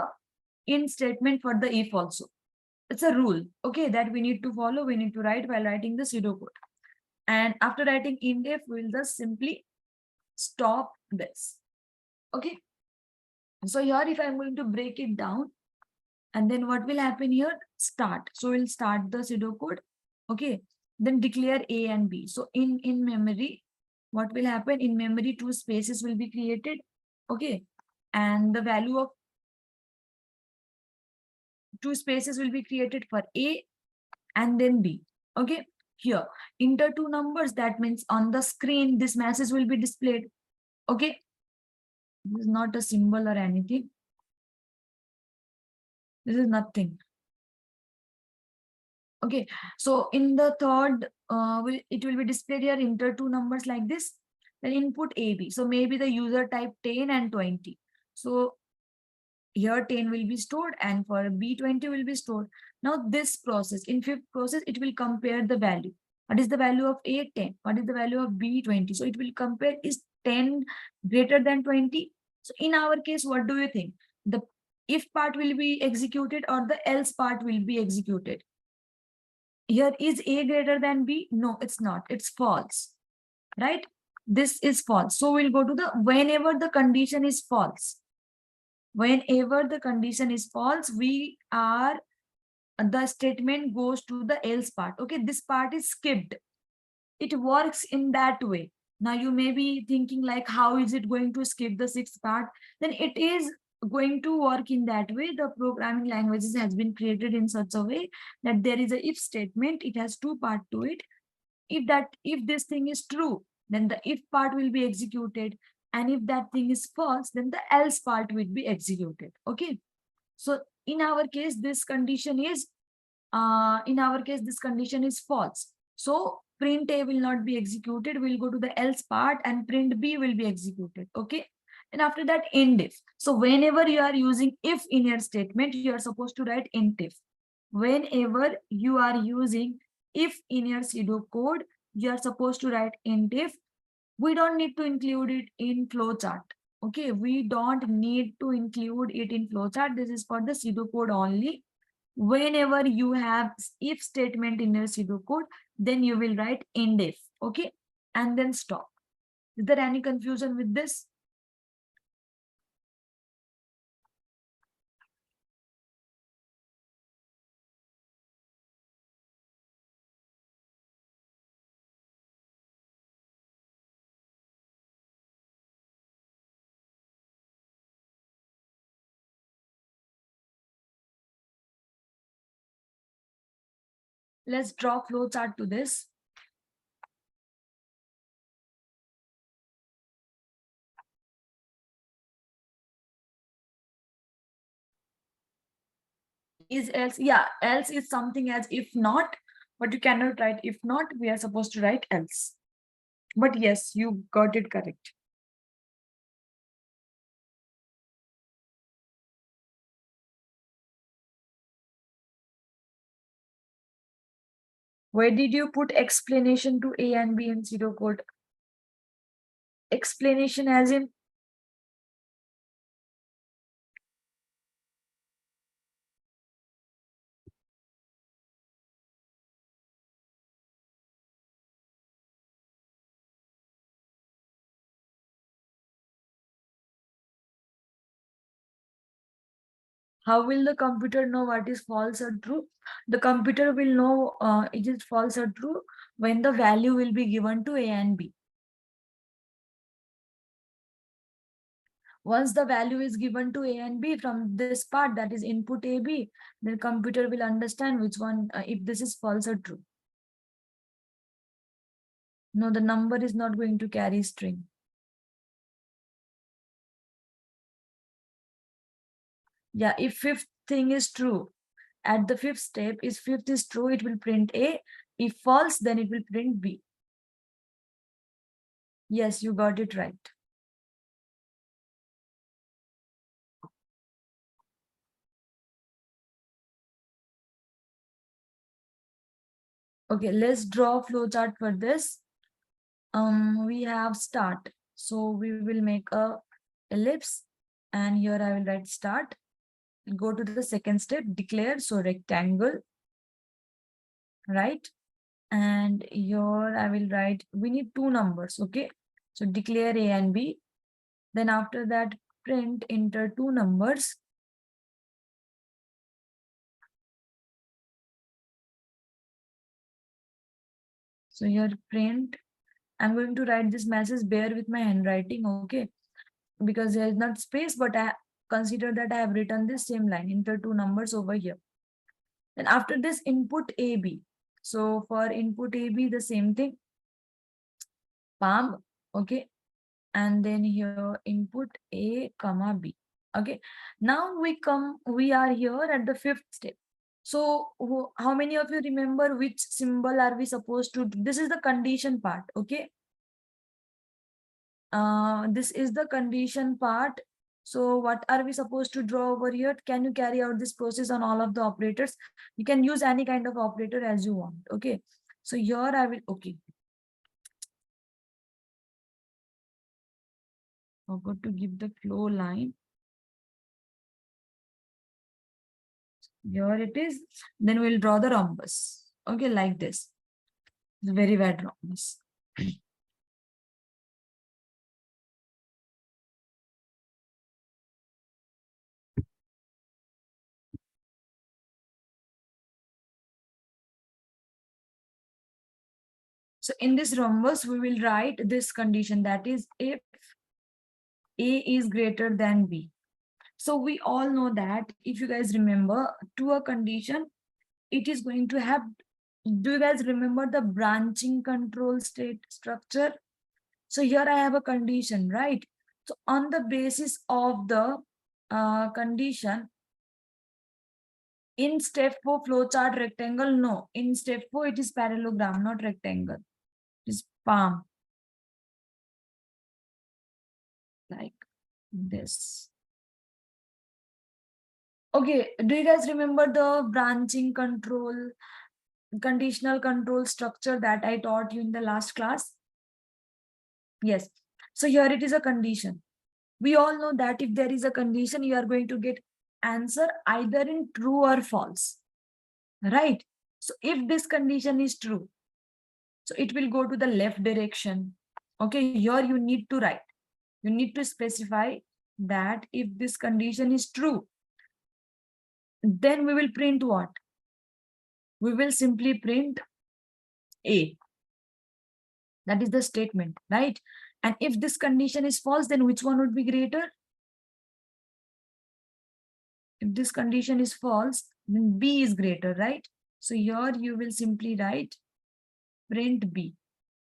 in statement for the if also. It's a rule, okay, that we need to follow, we need to write while writing the pseudo code. And after writing end if, we'll just simply stop this. Okay, so here if I'm going to break it down, and then what will happen here? Start. So we'll start the pseudocode. Okay, then declare A and B. So in memory, what will happen? In memory, two spaces will be created. Okay, and the value of two spaces will be created for A and then B. Okay, here enter two numbers. That means on the screen this message will be displayed. Okay, this is not a symbol or anything. This is nothing. Okay, so in the third, it will be displayed here, enter two numbers like this, then input AB. So maybe the user type 10 and 20. So here 10 will be stored and for B20 will be stored. Now this process, in fifth process, it will compare the value. What is the value of A? 10. What is the value of B? 20? So it will compare, is 10 greater than 20? So in our case, what do you think? The if part will be executed or the else part will be executed? Here, is A greater than B? No, it's not. It's false, right? This is false. So we'll go to the whenever the condition is false. Whenever the condition is false, the statement goes to the else part. Okay, this part is skipped. It works in that way. Now you may be thinking like, how is it going to skip the sixth part? Then it is going to work in that way. The programming languages has been created in such a way that there is a if statement. It has two parts to it. If this thing is true, then the if part will be executed, and if that thing is false, then the else part will be executed. Okay, so in our case this condition is false. So print A will not be executed. We'll go to the else part and print B will be executed. Okay, and after that end if. So whenever you are using if in your statement, you are supposed to write end if. whenever you are using if in your pseudocode, you are supposed to write int if. We don't need to include it in flowchart. Okay, we don't need to include it in flowchart. This is for the pseudocode only. Whenever you have if statement in your pseudocode, then you will write end if. Okay, and then stop. Is there any confusion with this? Let's draw flowchart to this. Is else, yeah, else is something as if not, but you cannot write if not, we are supposed to write else. But yes, you got it correct. Where did you put explanation to A and B in pseudocode? Explanation as in how will the computer know what is false or true? The computer will know it is false or true when the value will be given to A and B. Once the value is given to A and B from this part, that is input AB, the computer will understand which one, if this is false or true. No, the number is not going to carry string. Yeah, if fifth thing is true, at the fifth step, if fifth is true, it will print A. If false, then it will print B. Yes, you got it right. Okay, let's draw a flowchart for this. We have start. So we will make a ellipse, and here I will write start. Go to the second step, declare, so rectangle, right? And here I will write, we need two numbers, okay? So declare A and B. Then after that, print enter two numbers. So here print, I'm going to write this message, bear with my handwriting, okay? Because there is not space, but I consider that I have written this same line, enter two numbers over here. Then after this, input AB. So for input AB, the same thing, palm, okay? And then here input A comma B. Okay, now we are here at the fifth step. So how many of you remember which symbol are we supposed to do? This is the condition part. Okay, this is the condition part. So what are we supposed to draw over here? Can you carry out this process on all of the operators? You can use any kind of operator as you want. Okay, so here I will, okay, forgot to give the flow line. Here it is. Then we'll draw the rhombus. Okay, like this. It's very bad rhombus. So in this rhombus, we will write this condition, that is if A is greater than B. So we all know that if you guys remember, to a condition, it is going to have, do you guys remember the branching control state structure? So here I have a condition, right? So on the basis of the condition, in step 4 flowchart rectangle, no. In step 4, it is parallelogram, not rectangle. It is palm. Like this. Okay, do you guys remember the branching control, conditional control structure that I taught you in the last class? Yes. So here it is a condition. We all know that if there is a condition, you are going to get answer either in true or false, right? So if this condition is true, so it will go to the left direction. Okay, here you need to write. You need to specify that if this condition is true, then we will print what? We will simply print A. That is the statement, right? And if this condition is false, then which one would be greater? If this condition is false, then B is greater, right? So here you will simply write print B.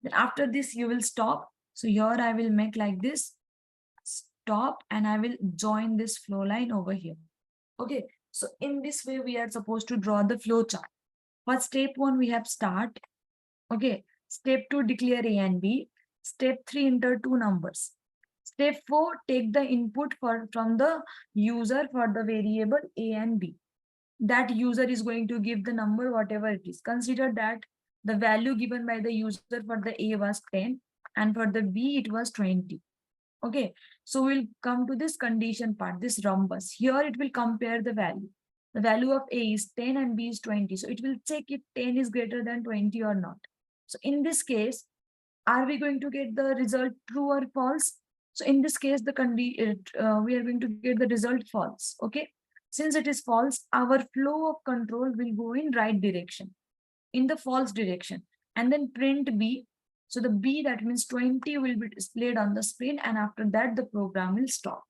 Then after this, you will stop. So here I will make like this, stop, and I will join this flow line over here. Okay, so in this way, we are supposed to draw the flow chart. For step 1, we have start. Okay, step 2, declare A and B. Step 3, enter two numbers. Step 4, take the input from the user for the variable A and B. That user is going to give the number, whatever it is. Consider that the value given by the user for the A was 10 and for the B it was 20. Okay, so we'll come to this condition part, this rhombus. Here it will compare the value. The value of A is 10 and B is 20. So it will check if 10 is greater than 20 or not. So in this case, are we going to get the result true or false? So in this case, we are going to get the result false. Okay, since it is false, our flow of control will go in right direction, in the false direction, and then print B. So the B, that means 20, will be displayed on the screen, and after that the program will stop.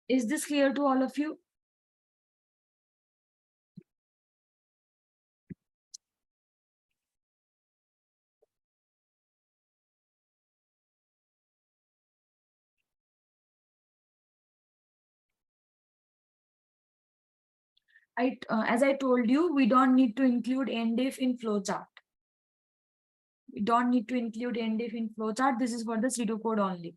Is this clear to all of you? As I told you, we don't need to include endif in flowchart. We don't need to include endif in flowchart. This is for the pseudocode only.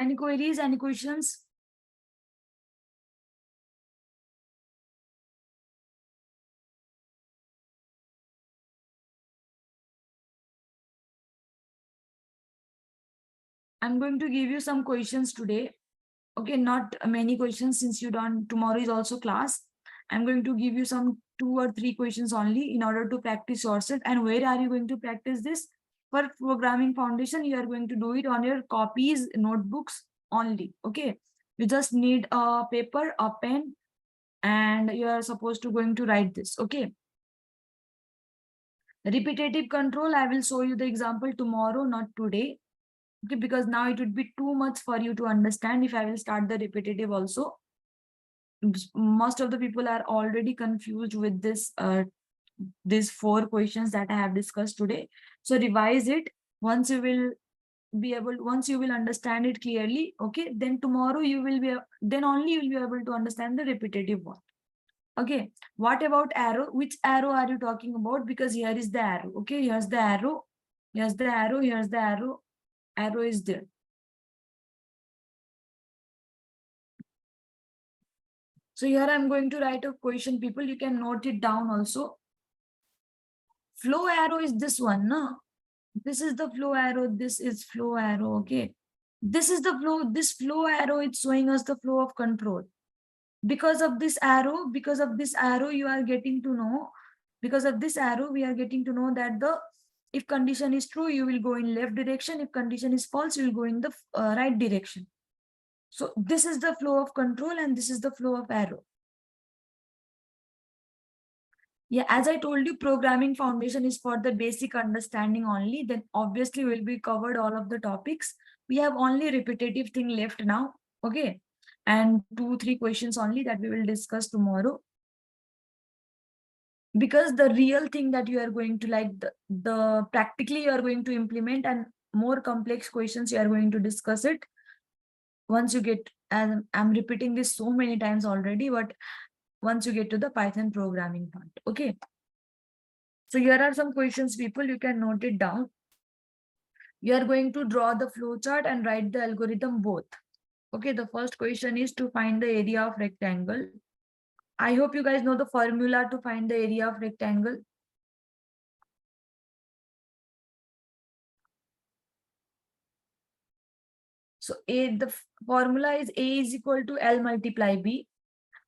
Any queries, any questions? I'm going to give you some questions today. Okay, not many questions since you don't, tomorrow is also class. I'm going to give you some 2 or 3 questions only in order to practice yourself. And where are you going to practice this? For programming foundation, you are going to do it on your copies, notebooks only. Okay, you just need a paper, a pen, and you are supposed to going to write this. Okay, repetitive control, I will show you the example tomorrow, not today. Okay, because now it would be too much for you to understand if I will start the repetitive also. Most of the people are already confused with these 4 questions that I have discussed today. So revise it. Once you will understand it clearly, okay, then tomorrow then only you will be able to understand the repetitive one. Okay, what about arrow? Which arrow are you talking about? Because here is the arrow. Okay, here's the arrow, here's the arrow, here's the arrow. Arrow is there. So here I'm going to write a question, people. You can note it down also. Flow arrow is this one, no? This is the flow arrow. This is flow arrow. Okay. This is the flow. This flow arrow is showing us the flow of control. Because of this arrow, you are getting to know. Because of this arrow, we are getting to know that if condition is true, you will go in left direction. If condition is false, you will go in the right direction. So this is the flow of control and this is the flow of arrow. Yeah, as I told you, programming foundation is for the basic understanding only. Then obviously we'll be covered all of the topics. We have only repetitive thing left now. Okay. And 2-3 questions only that we will discuss tomorrow. Because the real thing that you are going to like the practically you are going to implement, and more complex questions you are going to discuss it once you get, and I'm repeating this so many times already, but once you get to the Python programming part. Okay. So here are some questions, people. You can note it down. You are going to draw the flow chart and write the algorithm both. Okay, the first question is to find the area of rectangle. I hope you guys know the formula to find the area of rectangle. So the formula is A is equal to L multiply B.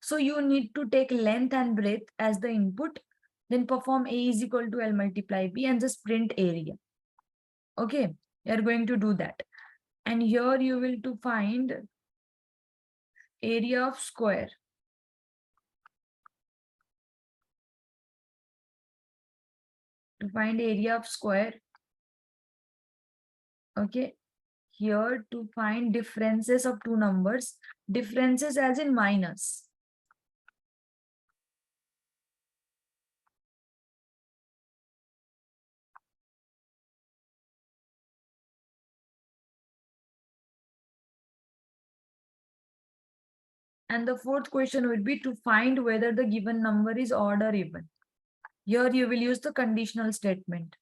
So you need to take length and breadth as the input, then perform A is equal to L multiply B and just print area. Okay, you are going to do that. And here you will to find area of square. To find area of square. Okay, here to find differences of two numbers, differences as in minus. And the fourth question would be to find whether the given number is odd or even. Here you will use the conditional statement.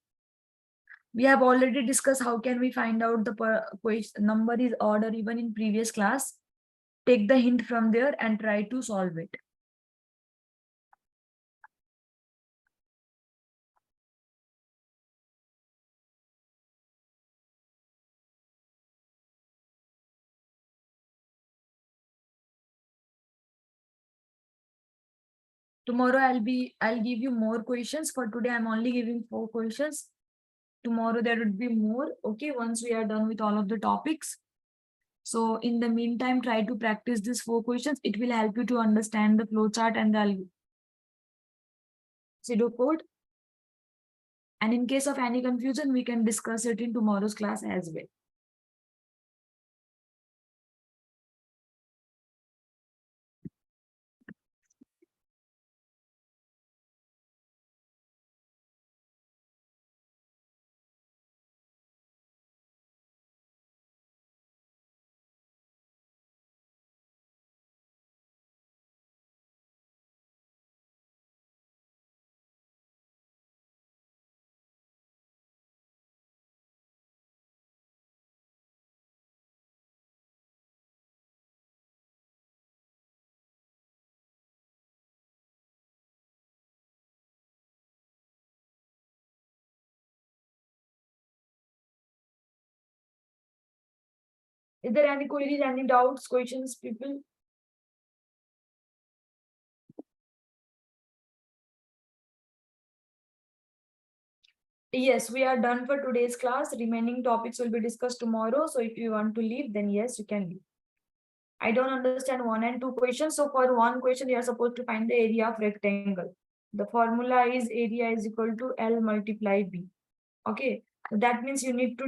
We have already discussed how can we find out the number is odd or even in previous class. Take the hint from there and try to solve it. Tomorrow I'll give you more questions. For today I'm only giving 4 questions. Tomorrow there would be more. Okay, once we are done with all of the topics. So in the meantime, try to practice these 4 questions. It will help you to understand the flowchart and the pseudocode. And in case of any confusion, we can discuss it in tomorrow's class as well. Is there any queries, any doubts, questions, people? Yes, we are done for today's class. Remaining topics will be discussed tomorrow. So if you want to leave, then yes, you can leave. I don't understand 1 and 2 questions. So for 1 question, you are supposed to find the area of rectangle. The formula is area is equal to L multiply B. Okay, so that means you need to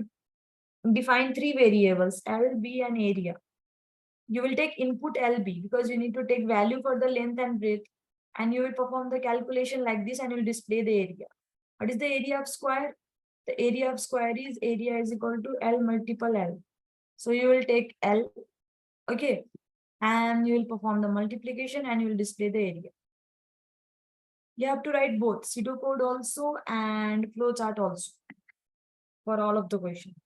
define 3 variables, L, B, and area. You will take input LB because you need to take value for the length and breadth, and you will perform the calculation like this and you will display the area. What is the area of square? The area of square is area is equal to L multiple L. So you will take L, okay, and you will perform the multiplication and you will display the area. You have to write both pseudocode also and flowchart also for all of the questions.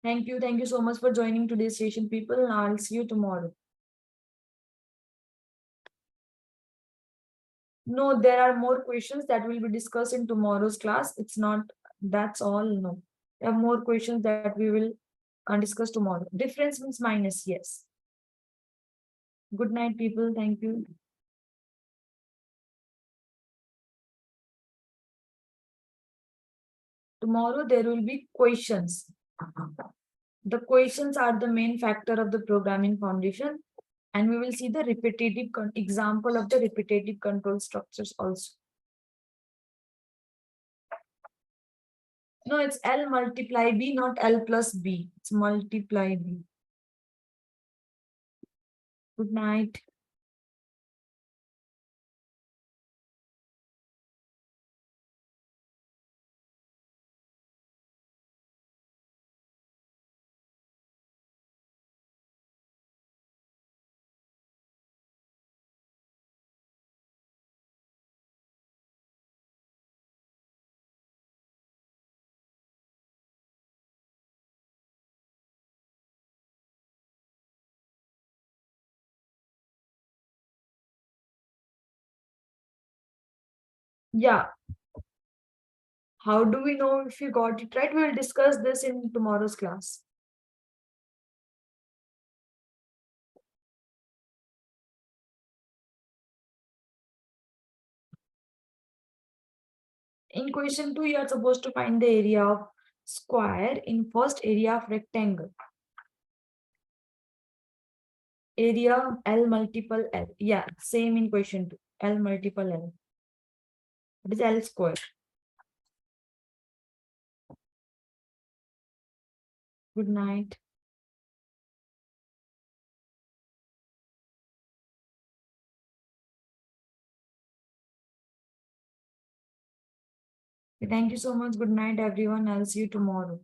Thank you. Thank you so much for joining today's session, people. I'll see you tomorrow. No, there are more questions that will be discussed in tomorrow's class. It's not, that's all. No, there are more questions that we will discuss tomorrow. Difference means minus. Yes. Good night, people. Thank you. Tomorrow there will be questions. The questions are the main factor of the programming foundation, and we will see the repetitive example of the repetitive control structures also. No, it's L multiply B, not L plus B. It's multiply B. Good night. Yeah. How do we know if you got it right? We will discuss this in tomorrow's class. In question 2, you are supposed to find the area of square in first area of rectangle. Area L multiple L. Yeah, same in question 2. L multiple L. It is L square. Good night. Thank you so much. Good night, everyone. I'll see you tomorrow.